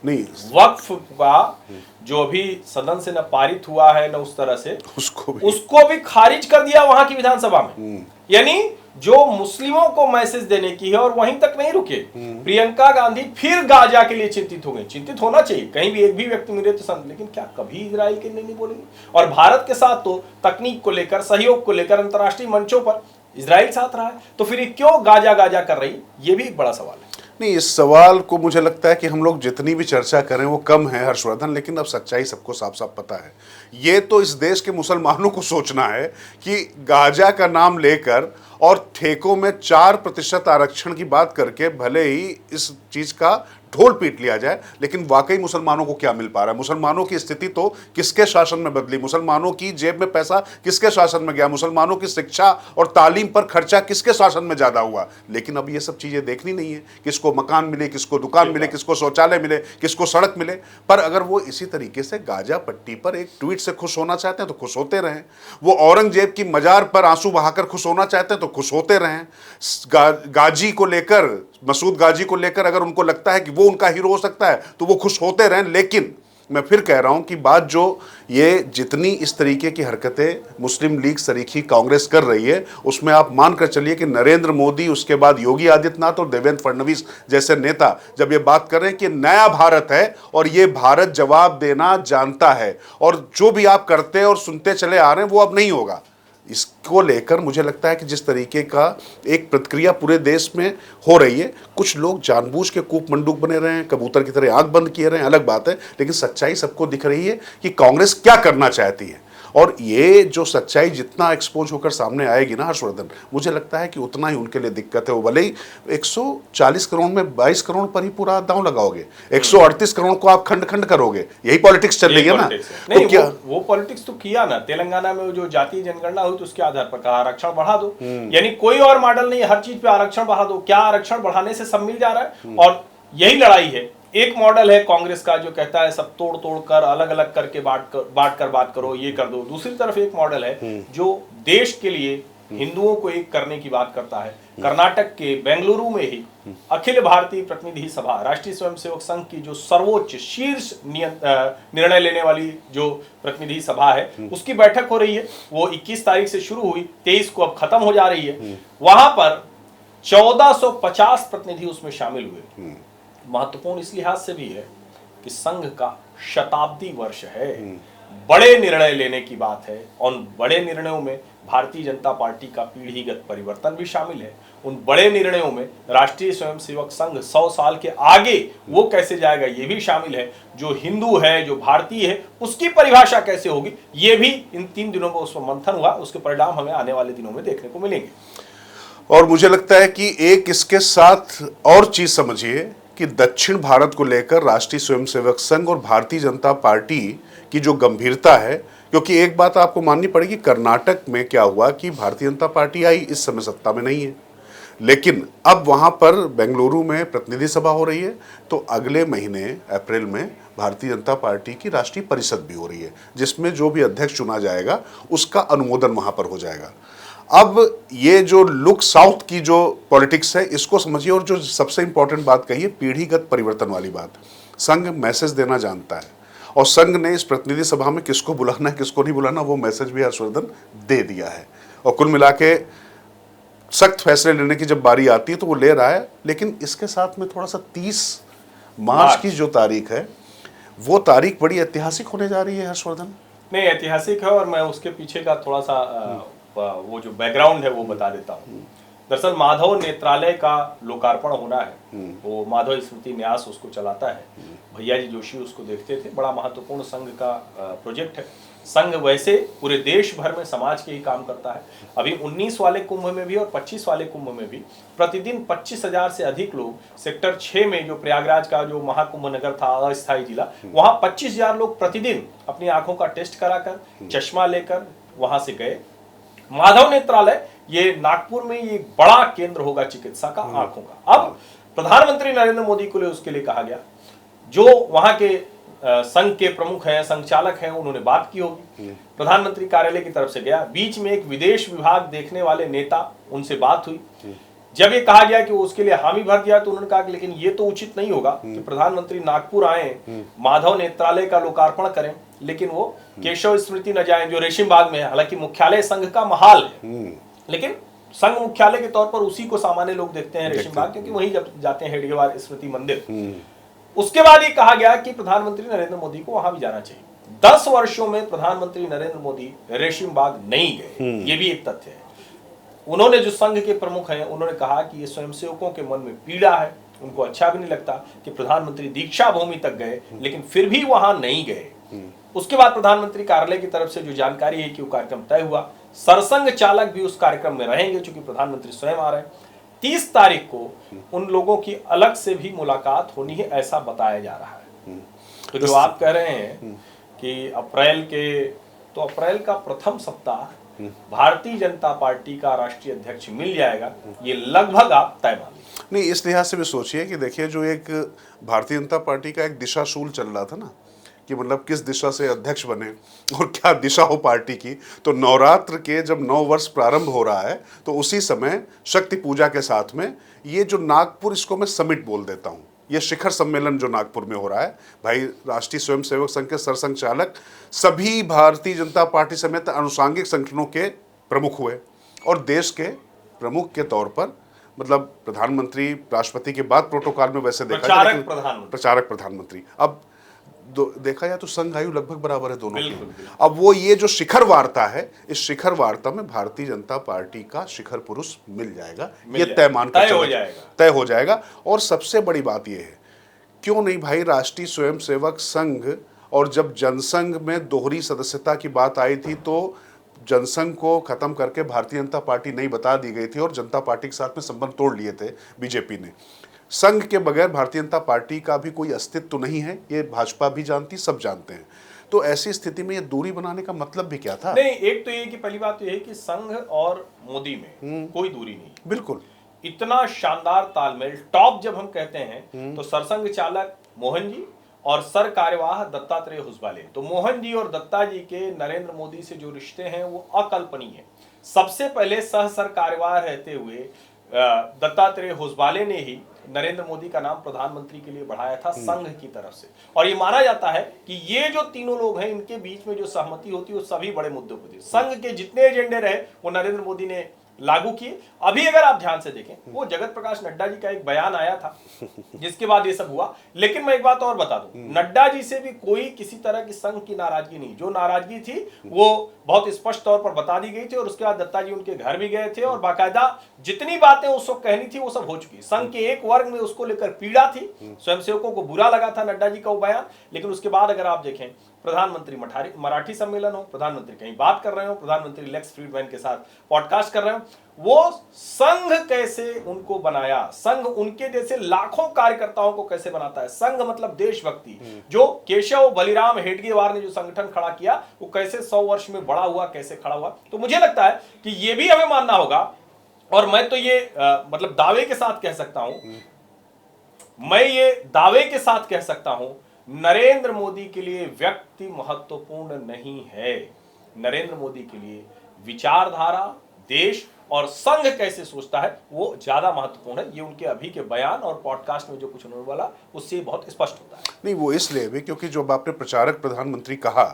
नहीं, वक्फ का जो अभी सदन से न पारित हुआ है न उस तरह से, उसको भी खारिज कर दिया वहां की विधानसभा में। यानी जो मुस्लिमों को मैसेज देने की है, और वहीं तक नहीं रुके, प्रियंका गांधी फिर गाजा के लिए चिंतित हो गई। चिंतित होना चाहिए, कहीं भी एक भी व्यक्ति मिले तो संत, लेकिन क्या कभी इजराइल के लिए नहीं बोलेंगे? और भारत के साथ तो तकनीक को लेकर, सहयोग को लेकर अंतर्राष्ट्रीय मंचों पर इजराइल साथ रहा है, तो फिर क्यों गाजा गाजा कर रही? ये भी एक बड़ा सवाल है। नहीं, इस सवाल को मुझे लगता है कि हम लोग जितनी भी चर्चा करें वो कम है हर्षवर्धन, लेकिन अब सच्चाई सबको साफ साफ पता है। ये तो इस देश के मुसलमानों को सोचना है कि गाजा का नाम लेकर और ठेकों में 4% आरक्षण की बात करके भले ही इस चीज का ढोल पीट लिया जाए, लेकिन वाकई मुसलमानों को क्या मिल पा रहा है? मुसलमानों की स्थिति तो किसके शासन में बदली? मुसलमानों की जेब में पैसा किसके शासन में गया? मुसलमानों की शिक्षा और तालीम पर खर्चा किसके शासन में ज्यादा हुआ? लेकिन अब ये सब चीजें देखनी नहीं है, किसको मकान मिले, किसको दुकान मिले, किसको शौचालय मिले, किसको सड़क मिले। पर अगर वो इसी तरीके से गाजा पट्टी पर एक ट्वीट से खुश होना चाहते हैं तो खुश होते रहें, वो औरंगजेब की मजार पर आंसू बहाकर खुश होना चाहते हैं तो खुश होते रहें। गाजी को लेकर, मसूद गाजी को लेकर अगर उनको लगता है कि वो उनका हीरो हो सकता है तो वो खुश होते रहें। लेकिन मैं फिर कह रहा हूं कि बात जो ये जितनी इस तरीके की हरकतें मुस्लिम लीग सरीखी कांग्रेस कर रही है, उसमें आप मानकर चलिए कि नरेंद्र मोदी, उसके बाद योगी आदित्यनाथ और देवेंद्र फडणवीस जैसे नेता जब ये बात कर रहे हैं कि नया भारत है और ये भारत जवाब देना जानता है, और जो भी आप करते और सुनते चले आ रहे हैं वो अब नहीं होगा, इसको लेकर मुझे लगता है कि जिस तरीके का एक प्रतिक्रिया पूरे देश में हो रही है, कुछ लोग जानबूझ के कूप मंडूक बने रहे हैं, कबूतर की तरह आंख बंद किए रहे हैं, अलग बात है। लेकिन सच्चाई सबको दिख रही है कि कांग्रेस क्या करना चाहती है, और ये जो सच्चाई जितना एक्सपोज होकर सामने आएगी ना हर्षवर्धन, मुझे लगता है कि उतना ही उनके लिए दिक्कत है। वो भले ही 140 करोड़ में 22 करोड़ पर ही पूरा दांव लगाओगे, 138 करोड़ को आप खंड खंड करोगे, यही पॉलिटिक्स चल रही है ना। नहीं, तो क्या वो पॉलिटिक्स तो किया ना तेलंगाना में, जो जातीय जनगणना हुई तो उसके आधार पर कहा आरक्षण बढ़ा दो। यानी कोई और मॉडल नहीं, हर चीज पे आरक्षण बढ़ा दो। क्या आरक्षण बढ़ाने से सब मिल जा रहा है? और यही लड़ाई है। एक मॉडल है कांग्रेस का जो कहता है सब तोड़ तोड़ कर, अलग अलग करके बांट कर बात करो, ये कर दो। दूसरी तरफ एक मॉडल है जो देश के लिए हिंदुओं को एक करने की बात करता है। कर्नाटक के बेंगलुरु में ही अखिल भारतीय प्रतिनिधि सभा, राष्ट्रीय स्वयंसेवक संघ की जो सर्वोच्च शीर्ष निर्णय लेने वाली जो प्रतिनिधि सभा है, उसकी बैठक हो रही है। वो 21 तारीख से शुरू हुई, 23 को अब खत्म हो जा रही है। वहां पर 1450 प्रतिनिधि उसमें शामिल हुए। महत्वपूर्ण इस लिहाज से भी है कि संघ का शताब्दी वर्ष है, बड़े निर्णय लेने की बात है। और बड़े निर्णयों में भारतीय जनता पार्टी का पीढ़ीगत परिवर्तन भी शामिल है। उन बड़े निर्णयों में राष्ट्रीय स्वयंसेवक संघ 100 साल के आगे वो कैसे जाएगा ये भी शामिल है। जो हिंदू है, जो भारतीय है, उसकी परिभाषा कैसे होगी, ये भी इन 3 दिनों में उसमें मंथन हुआ। उसके परिणाम हमें आने वाले दिनों में देखने को मिलेंगे। और मुझे लगता है कि एक इसके साथ और चीज समझिए कि दक्षिण भारत को लेकर राष्ट्रीय स्वयंसेवक संघ और भारतीय जनता पार्टी की जो गंभीरता है, क्योंकि एक बात आपको माननी पड़ेगी, कर्नाटक में क्या हुआ कि भारतीय जनता पार्टी आई, इस समय सत्ता में नहीं है, लेकिन अब वहां पर बेंगलुरु में प्रतिनिधि सभा हो रही है, तो अगले महीने अप्रैल में भारतीय जनता पार्टी की राष्ट्रीय परिषद भी हो रही है, जिसमें जो भी अध्यक्ष चुना जाएगा उसका अनुमोदन वहां पर हो जाएगा। अब ये जो लुक साउथ की जो पॉलिटिक्स है, इसको समझिए। और जो सबसे इंपॉर्टेंट बात कही है, पीढ़ीगत परिवर्तन वाली बात, संघ मैसेज देना जानता है, और संघ ने इस प्रतिनिधि सभा में किसको बुलाना है किसको नहीं बुलाना, वो मैसेज भी हर्षवर्धन दे दिया है। और कुल मिला के सख्त फैसले लेने की जब बारी आती है तो वो ले रहा है। लेकिन इसके साथ में थोड़ा सा 30 मार्च की जो तारीख है, वो तारीख बड़ी ऐतिहासिक होने जा रही है हर्षवर्धन। नहीं, ऐतिहासिक है, और मैं उसके पीछे का थोड़ा सा वो जो बैकग्राउंड है वो बता देता हूँ। दरअसल माधव नेत्रालय का लोकार्पण होना है। वो माधव स्मृति न्यास उसको चलाता है, भैया जी जोशी उसको देखते थे। बड़ा महत्वपूर्ण संघ का प्रोजेक्ट है। संघ वैसे पूरे देश भर में समाज के ही काम करता है। अभी 19 वाले कुंभ में भी और 25 वाले कुंभ में भी प्रतिदिन 25,000 से अधिक लोग सेक्टर 6 में, जो प्रयागराज का जो महाकुंभ नगर था, अस्थायी जिला, वहां 25,000 लोग प्रतिदिन अपनी आंखों का टेस्ट कराकर, चश्मा लेकर वहां से गए। माधव नेत्रालय ये नागपुर में ये बड़ा केंद्र होगा चिकित्सा का, आंखों का। अब प्रधानमंत्री नरेंद्र मोदी को उसके लिए कहा गया। जो वहां के संघ के प्रमुख हैं, संचालक हैं, उन्होंने बात की होगी। प्रधानमंत्री कार्यालय की तरफ से गया, बीच में एक विदेश विभाग देखने वाले नेता, उनसे बात हुई। जब ये कहा गया कि वो उसके लिए हामी भर दिया, तो उन्होंने कहा कि लेकिन ये तो उचित नहीं होगा कि प्रधानमंत्री नागपुर आए, माधव नेत्रालय का लोकार्पण करें, लेकिन वो केशव स्मृति न जाए जो रेशिम बाग में है। हालांकि मुख्यालय संघ का महाल है, लेकिन संघ मुख्यालय के तौर पर उसी को सामान्य लोग देखते हैं, रेशिम बाग, क्योंकि वहीं जब जाते हैं हेडगेवार स्मृति मंदिर। उसके बाद ये कहा गया कि प्रधानमंत्री नरेंद्र मोदी को वहां भी जाना चाहिए। 10 वर्षों में प्रधानमंत्री नरेंद्र मोदी रेशिम बाग नहीं गए, ये भी एक तथ्य है। उन्होंने, जो संघ के प्रमुख हैं, उन्होंने कहा कि ये स्वयंसेवकों के मन में पीड़ा है, उनको अच्छा भी नहीं लगता कि प्रधानमंत्री दीक्षा भूमि तक गए लेकिन फिर भी वहां नहीं गए। उसके बाद प्रधानमंत्री कार्यालय की तरफ से जो जानकारी है कि वो कार्यक्रम तय हुआ, सरसंघ चालक भी उस कार्यक्रम में रहेंगे, चूंकि प्रधानमंत्री स्वयं आ रहे हैं। 30 तारीख को उन लोगों की अलग से भी मुलाकात होनी है, ऐसा बताया जा रहा है। तो जो आप कह रहे हैं कि अप्रैल का प्रथम सप्ताह भारतीय जनता पार्टी का राष्ट्रीय अध्यक्ष मिल जाएगा, ये लगभग आप तय मान लीजिए। नहीं, इस लिहाज से भी सोचिए कि देखिए, जो एक भारतीय जनता पार्टी का एक दिशाशूल चल रहा था ना, कि मतलब किस दिशा से अध्यक्ष बने और क्या दिशा हो पार्टी की, तो नवरात्र के जब 9 वर्ष प्रारंभ हो रहा है, तो उसी समय शक्ति पूजा के साथ में ये जो नागपुर, इसको मैं समिट बोल देता हूँ, ये शिखर सम्मेलन जो नागपुर में हो रहा है, भाई राष्ट्रीय स्वयंसेवक संघ के सरसंघचालक सभी भारतीय जनता पार्टी समेत अनुषांगिक संगठनों के प्रमुख हुए, और देश के प्रमुख के तौर पर, मतलब प्रधानमंत्री राष्ट्रपति के बाद प्रोटोकॉल में वैसे देखा जाए प्रचारक प्रधानमंत्री। अब देखा जाए तो संघ आयु लगभग बराबर है दोनों की। अब वो ये जो शिखर वार्ता है, इस शिखर वार्ता में भारतीय जनता पार्टी का शिखर पुरुष मिल जाएगा, ये तय हो जाएगा। और सबसे बड़ी बात ये है, क्यों नहीं भाई, राष्ट्रीय स्वयंसेवक संघ, और जब जनसंघ में दोहरी सदस्यता की बात आई थी, तो जनसंघ को खत्म करके भारतीय जनता पार्टी नहीं बता दी गई थी, और जनता पार्टी के साथ में संबंध तोड़ लिए थे बीजेपी ने। संघ के बगैर भारतीय जनता पार्टी का भी कोई अस्तित्व तो नहीं है, ये भाजपा भी जानती, सब जानते हैं। तो ऐसी स्थिति में ये दूरी बनाने का मतलब भी क्या था? नहीं, एक तो ये कि पहली बात तो ये है कि संघ और मोदी में कोई दूरी नहीं, बिल्कुल। इतना शानदार तालमेल, टॉप जब हम कहते हैं तो सरसंघ चालक मोहन जी और सर कार्यवाह दत्तात्रेय हुसबाले। तो मोहन जी और दत्ता जी के नरेंद्र मोदी से जो रिश्ते हैं वो अकल्पनीय है। सबसे पहले सर कार्यवाह रहते हुए दत्तात्रेय हुसबाले ने ही नरेंद्र मोदी का नाम प्रधानमंत्री के लिए बढ़ाया था संघ की तरफ से। और ये माना जाता है कि ये जो तीनों लोग हैं, इनके बीच में जो सहमति होती है वो सभी बड़े मुद्दों पर थी। संघ के जितने एजेंडे रहे वो नरेंद्र मोदी ने लागू किए। अभी अगर आप ध्यान से देखें, वो जगत प्रकाश नड्डा जी का एक बयान आया था जिसके बाद ये सब हुआ। लेकिन मैं एक बात और बता दूं, नड्डा जी से भी कोई किसी तरह की संघ की नाराजगी नहीं, जो नाराजगी थी वो बहुत स्पष्ट तौर पर बता दी गई थी। और उसके बाद दत्ता जी उनके घर भी गए थे और बाकायदा जितनी बातें उस वक्त कहनी थी वो सब हो चुकी। संघ के एक वर्ग में उसको लेकर पीड़ा थी, स्वयंसेवकों को बुरा लगा था नड्डा जी का वो बयान। लेकिन उसके बाद अगर आप देखें, प्रधानमंत्री मराठी सम्मेलन हो, प्रधानमंत्री कहीं बात कर रहे हो, प्रधानमंत्री लेक्स फ्रीडमैन के साथ पॉडकास्ट कर रहे हो, वो संघ कैसे उनको बनाया, संघ उनके जैसे लाखों कार्यकर्ताओं को कैसे बनाता है। संघ मतलब देशभक्ति, जो केशव बलिराम हेडगेवार ने जो संगठन खड़ा किया वो कैसे 100 वर्ष में बड़ा हुआ, कैसे खड़ा हुआ। तो मुझे लगता है कि ये भी हमें मानना होगा। और मैं तो ये मतलब दावे के साथ कह सकता हूं, नरेंद्र मोदी के लिए व्यक्ति महत्वपूर्ण नहीं है। नरेंद्र मोदी के लिए विचारधारा, देश और संघ कैसे सोचता है वो ज्यादा महत्वपूर्ण है। ये उनके अभी के बयान और पॉडकास्ट में जो कुछ उन्होंने बोला उससे बहुत स्पष्ट होता है। नहीं, वो इसलिए भी क्योंकि जब आपने प्रचारक प्रधानमंत्री कहा,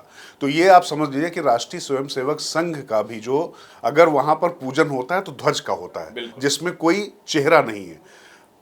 तो ये आप समझ लीजिए कि राष्ट्रीय स्वयंसेवक संघ का भी जो अगर वहां पर पूजन होता है तो ध्वज का होता है, जिसमें कोई चेहरा नहीं है,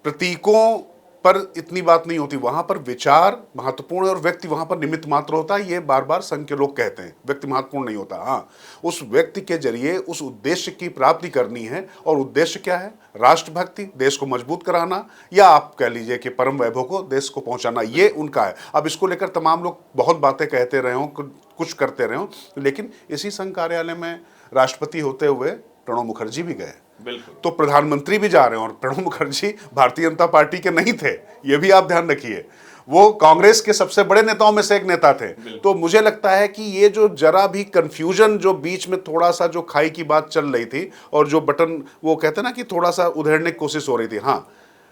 प्रतीकों पर इतनी बात नहीं होती। वहां पर विचार महत्वपूर्ण है और व्यक्ति वहां पर निमित्त मात्र होता है। ये बार बार संघ के लोग कहते हैं, व्यक्ति महत्वपूर्ण नहीं होता। हाँ, उस व्यक्ति के जरिए उस उद्देश्य की प्राप्ति करनी है। और उद्देश्य क्या है? राष्ट्रभक्ति, देश को मजबूत कराना, या आप कह लीजिए कि परम वैभव को देश को पहुंचाना, ये उनका है। अब इसको लेकर तमाम लोग बहुत बातें कहते रहे हों, कुछ करते रहे हों, लेकिन इसी संघ कार्यालय में राष्ट्रपति होते हुए प्रणब मुखर्जी भी गए, तो प्रधानमंत्री भी जा रहे हैं। और प्रणब मुखर्जी भारतीय जनता पार्टी के नहीं थे, ये भी आप ध्यान रखिए, वो कांग्रेस के सबसे बड़े नेताओं में से एक नेता थे। तो मुझे लगता है कि ये जो जरा भी कंफ्यूजन, जो बीच में थोड़ा सा जो खाई की बात चल रही थी और जो बटन वो कहते हैं ना कि थोड़ा सा उधेड़ने की कोशिश हो रही थी, हाँ,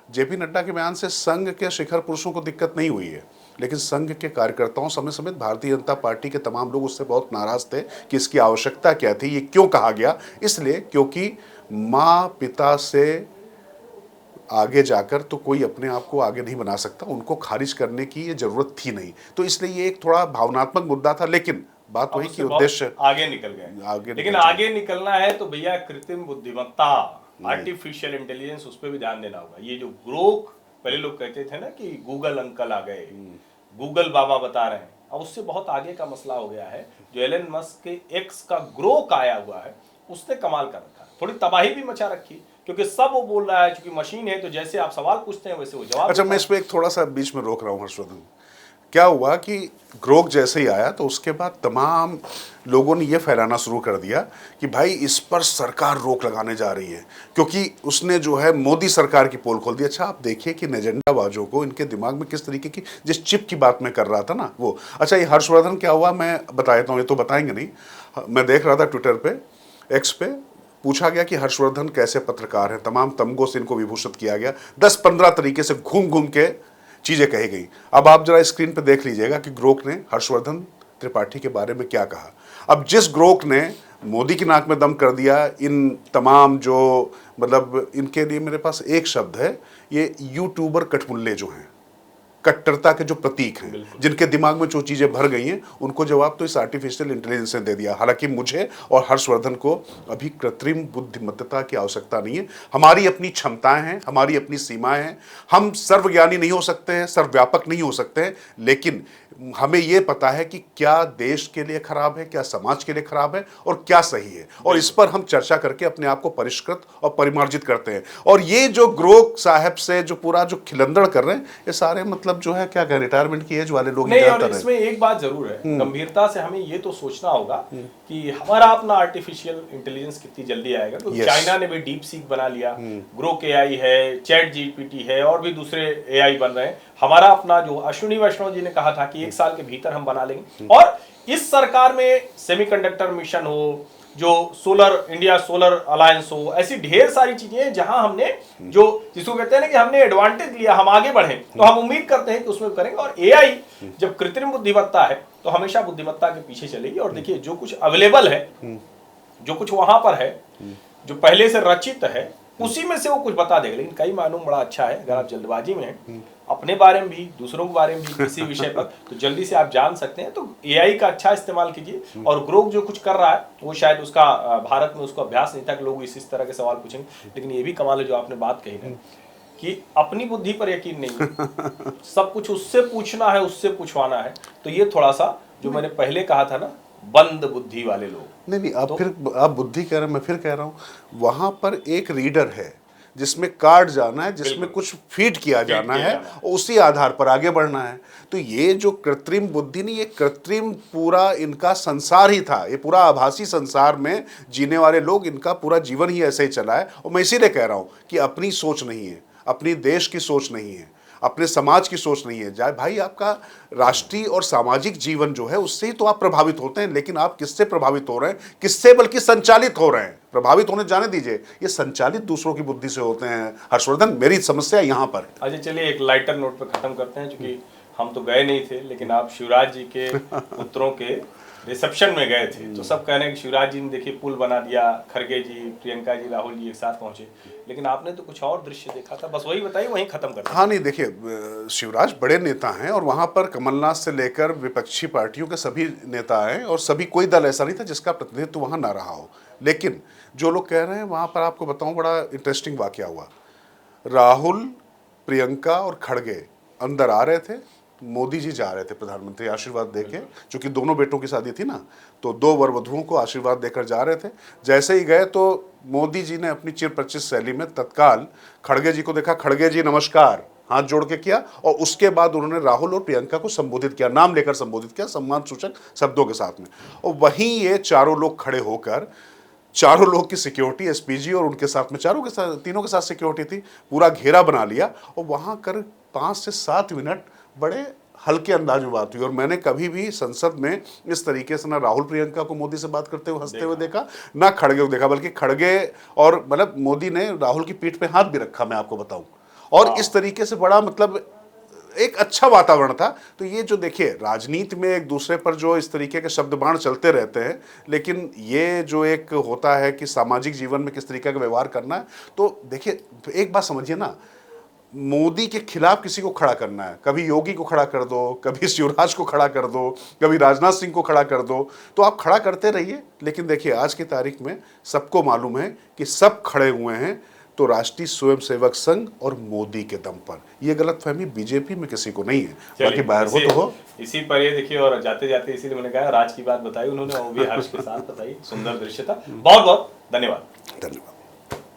जेपी नड्डा के बयान से संघ के शिखर पुरुषों को दिक्कत नहीं हुई है। लेकिन संघ के कार्यकर्ताओं समेत भारतीय जनता पार्टी के तमाम लोग उससे बहुत नाराज थे कि इसकी आवश्यकता क्या थी, ये क्यों कहा गया। इसलिए क्योंकि माँ पिता से आगे जाकर तो कोई अपने आप को आगे नहीं बना सकता, उनको खारिज करने की ये जरूरत थी नहीं। तो इसलिए ये एक थोड़ा भावनात्मक मुद्दा था, लेकिन बात वही कि उद्देश्य आगे निकल गए। लेकिन आगे निकलना है तो भैया कृत्रिम बुद्धिमत्ता, आर्टिफिशियल इंटेलिजेंस, उस पर भी ध्यान देना होगा। ये जो ग्रोक, पहले लोग कहते थे ना कि गूगल अंकल आ गए, गूगल बाबा बता रहे हैं, अब उससे बहुत आगे का मसला हो गया है। जो एलन मस्क के एक्स का ग्रोक आया हुआ है, उसने कमाल कर रखा है, थोड़ी तबाही भी मचा रखी, क्योंकि सब वो बोल रहा है, क्योंकि मशीन है तो जैसे आप सवाल पूछते हैं वैसे वो जवाब। अच्छा, मैं इस पर एक थोड़ा सा बीच में रोक रहा हूँ हर्षवर्धन। क्या हुआ कि ग्रोक जैसे ही आया तो उसके बाद तमाम लोगों ने ये फैलाना शुरू कर दिया कि भाई इस पर सरकार रोक लगाने जा रही है, क्योंकि उसने जो है मोदी सरकार की पोल खोल दी। अच्छा, आप देखिए कि एजेंडाबाजों को इनके दिमाग में किस तरीके की, जिस चिप की बात मैं कर रहा था ना वो। अच्छा, ये हर्षवर्धन क्या हुआ मैं बता देता हूँ, ये तो बताएंगे नहीं। मैं देख रहा था ट्विटर पे, एक्स पे, पूछा गया कि हर्षवर्धन कैसे पत्रकार हैं, तमाम तमगों से इनको विभूषित किया गया, 10-15 तरीके से घूम घूम के चीजें कही गई। अब आप जरा स्क्रीन पे देख लीजिएगा कि ग्रोक ने हर्षवर्धन त्रिपाठी के बारे में क्या कहा। अब जिस ग्रोक ने मोदी की नाक में दम कर दिया, इन तमाम जो मतलब इनके लिए मेरे पास एक शब्द है, ये यूट्यूबर कठमुल्ले जो हैं, कट्टरता के जो प्रतीक हैं, जिनके दिमाग में जो चीजें भर गई हैं, उनको जवाब तो इस आर्टिफिशियल इंटेलिजेंस ने दे दिया। हालांकि मुझे और हर्षवर्धन को अभी कृत्रिम बुद्धिमत्ता की आवश्यकता नहीं है। हमारी अपनी क्षमताएं हैं, हमारी अपनी सीमाएं हैं। हम सर्वज्ञानी नहीं हो सकते हैं, सर्वव्यापक नहीं हो सकते हैं, लेकिन हमें यह पता है कि क्या देश के लिए खराब है, क्या समाज के लिए खराब है और क्या सही है, और इस पर हम चर्चा करके अपने आप को परिष्कृत और परिमार्जित करते हैं। और ये जो ग्रोक साहब से जो पूरा जो खिलंदड़ कर रहे हैं, ये सारे मतलब जो है क्या कहें, रिटायरमेंट की एज वाले लोग नहीं। और इसमें एक बात जरूर है, गंभीरता से हमें ये तो सोचना होगा कि हमारा अपना आर्टिफिशियल इंटेलिजेंस कितनी जल्दी आएगा। तो चाइना ने भी डीप सीक बना लिया, ग्रोक एआई है, चैट जीपीटी है, और भी दूसरे एआई बन रहे हैं। हमारा अपना जो अश्विनी वैष्णव जी ने कहा था कि 1 साल के भीतर हम बना लेंगे। और इस सरकार में सेमीकंडक्टर मिशन हो, जो इंडिया सोलर अलायंस हो, ऐसी ढेर सारी चीजें हैं जहां हमने जो जिसको कहते हैं ना कि हमने एडवांटेज लिया, हम आगे बढ़े, तो हम उम्मीद करते हैं कि उसमें करेंगे। और एआई जब कृत्रिम बुद्धिमत्ता है तो हमेशा बुद्धिमत्ता के पीछे चलेगी। और देखिए, जो कुछ अवेलेबल है, जो कुछ वहां पर है, जो पहले से रचित है, उसी में से वो कुछ बता देगा। लेकिन कई मालूम बड़ा अच्छा है, अगर आप जल्दबाजी में हैं अपने बारे में भी, दूसरों के बारे में भी, किसी विषय पर, तो जल्दी से आप जान सकते हैं। तो एआई का अच्छा इस्तेमाल कीजिए। और ग्रोक जो कुछ कर रहा है वो शायद उसका भारत में उसको अभ्यास नहीं था कि लोग इस तरह के सवाल पूछेंगे। लेकिन ये भी कमाल है जो आपने बात कही ना, कि अपनी बुद्धि पर यकीन नहीं है, सब कुछ उससे पूछना है, उससे पूछवाना है। तो ये थोड़ा सा जो मैंने पहले कहा था ना, बंद बुद्धि वाले लोग। नहीं, आप फिर आप बुद्धि कह रहे हैं, मैं फिर कह रहा हूँ, वहां पर एक रीडर है जिसमें कार्ड जाना है, जिसमें कुछ फीड किया जाना है, और उसी आधार पर आगे बढ़ना है। तो ये जो कृत्रिम बुद्धि नहीं, ये कृत्रिम पूरा इनका संसार ही था, ये पूरा आभासी संसार में जीने वाले लोग, इनका पूरा जीवन ही ऐसे ही चला है। और मैं इसीलिए कह रहा हूँ कि अपनी सोच नहीं है, अपनी देश की सोच नहीं है, अपने समाज की सोच नहीं है। जाए भाई, आपका राष्ट्रीय और सामाजिक जीवन जो है उससे ही तो आप प्रभावित होते हैं। लेकिन आप किससे प्रभावित हो रहे हैं, किससे बल्कि संचालित हो रहे हैं। प्रभावित होने जाने दीजिए, ये संचालित दूसरों की बुद्धि से होते हैं। हर्षवर्धन, मेरी समस्या यहाँ पर है। अच्छा, चलिए एक लाइटर नोट पर खत्म करते हैं, क्योंकि हम तो गए नहीं थे, लेकिन आप शिवराज जी के पुत्रों के रिसेप्शन में गए थे, तो सब कह रहे हैं कि शिवराज जी ने देखिए पुल बना दिया, खड़गे जी, प्रियंका जी, राहुल जी एक साथ पहुंचे। लेकिन आपने तो कुछ और दृश्य देखा था, बस वही बताइए, वहीं खत्म करते हैं। हाँ, नहीं देखिए, शिवराज बड़े नेता हैं और वहाँ पर कमलनाथ से लेकर विपक्षी पार्टियों के सभी नेता आए, और सभी, कोई दल ऐसा नहीं था जिसका प्रतिनिधित्व वहाँ ना रहा हो। लेकिन जो लोग कह रहे हैं, वहाँ पर आपको बताऊँ, बड़ा इंटरेस्टिंग वाकया हुआ। राहुल, प्रियंका और खड़गे अंदर आ रहे थे, मोदी जी जा रहे थे प्रधानमंत्री आशीर्वाद देके, चूंकि दोनों बेटों की शादी थी ना, तो 2 वर वधुओं को आशीर्वाद देकर जा रहे थे। जैसे ही गए तो मोदी जी ने अपनी चिरपरिचित शैली में तत्काल खड़गे जी को देखा, खड़गे जी नमस्कार, हाथ जोड़ के किया, और उसके बाद उन्होंने राहुल और प्रियंका को संबोधित किया, नाम लेकर संबोधित किया, सम्मान सूचक शब्दों के साथ में। और वहीं ये चारों लोग खड़े होकर, चारों लोग की सिक्योरिटी, एसपीजी और उनके साथ में चारों के साथ, तीनों के साथ सिक्योरिटी थी, पूरा घेरा बना लिया, और वहां कर 5 से 7 मिनट बड़े हल्के अंदाज में बात हुई। और मैंने कभी भी संसद में इस तरीके से ना राहुल प्रियंका को मोदी से बात करते हुए हंसते हुए देखा, ना खड़गे को देखा, बल्कि खड़गे और मतलब मोदी ने राहुल की पीठ पे हाथ भी रखा, मैं आपको बताऊं। और इस तरीके से बड़ा मतलब एक अच्छा वातावरण था। तो ये जो देखिए राजनीति में एक दूसरे पर जो इस तरीके के शब्द बाण चलते रहते हैं, लेकिन ये जो एक होता है कि सामाजिक जीवन में किस तरीके का व्यवहार करना है, तो देखिए एक बात समझिए ना, मोदी के खिलाफ किसी को खड़ा करना है, कभी योगी को खड़ा कर दो, कभी शिवराज को खड़ा कर दो, कभी राजनाथ सिंह को खड़ा कर दो, तो आप खड़ा करते रहिए। लेकिन देखिए आज की तारीख में सबको मालूम है कि सब खड़े हुए हैं तो राष्ट्रीय स्वयंसेवक संघ और मोदी के दम पर। यह गलतफहमी बीजेपी में किसी को नहीं है, बाकी बाहर हो तो हो। इसी पर ये देखिए, और जाते जाते इसीलिए मैंने कहा राज की बात बताई उन्होंने, वो भी हर्ष के साथ बताई, सुंदर दृश्य था। बहुत बहुत धन्यवाद। धन्यवाद।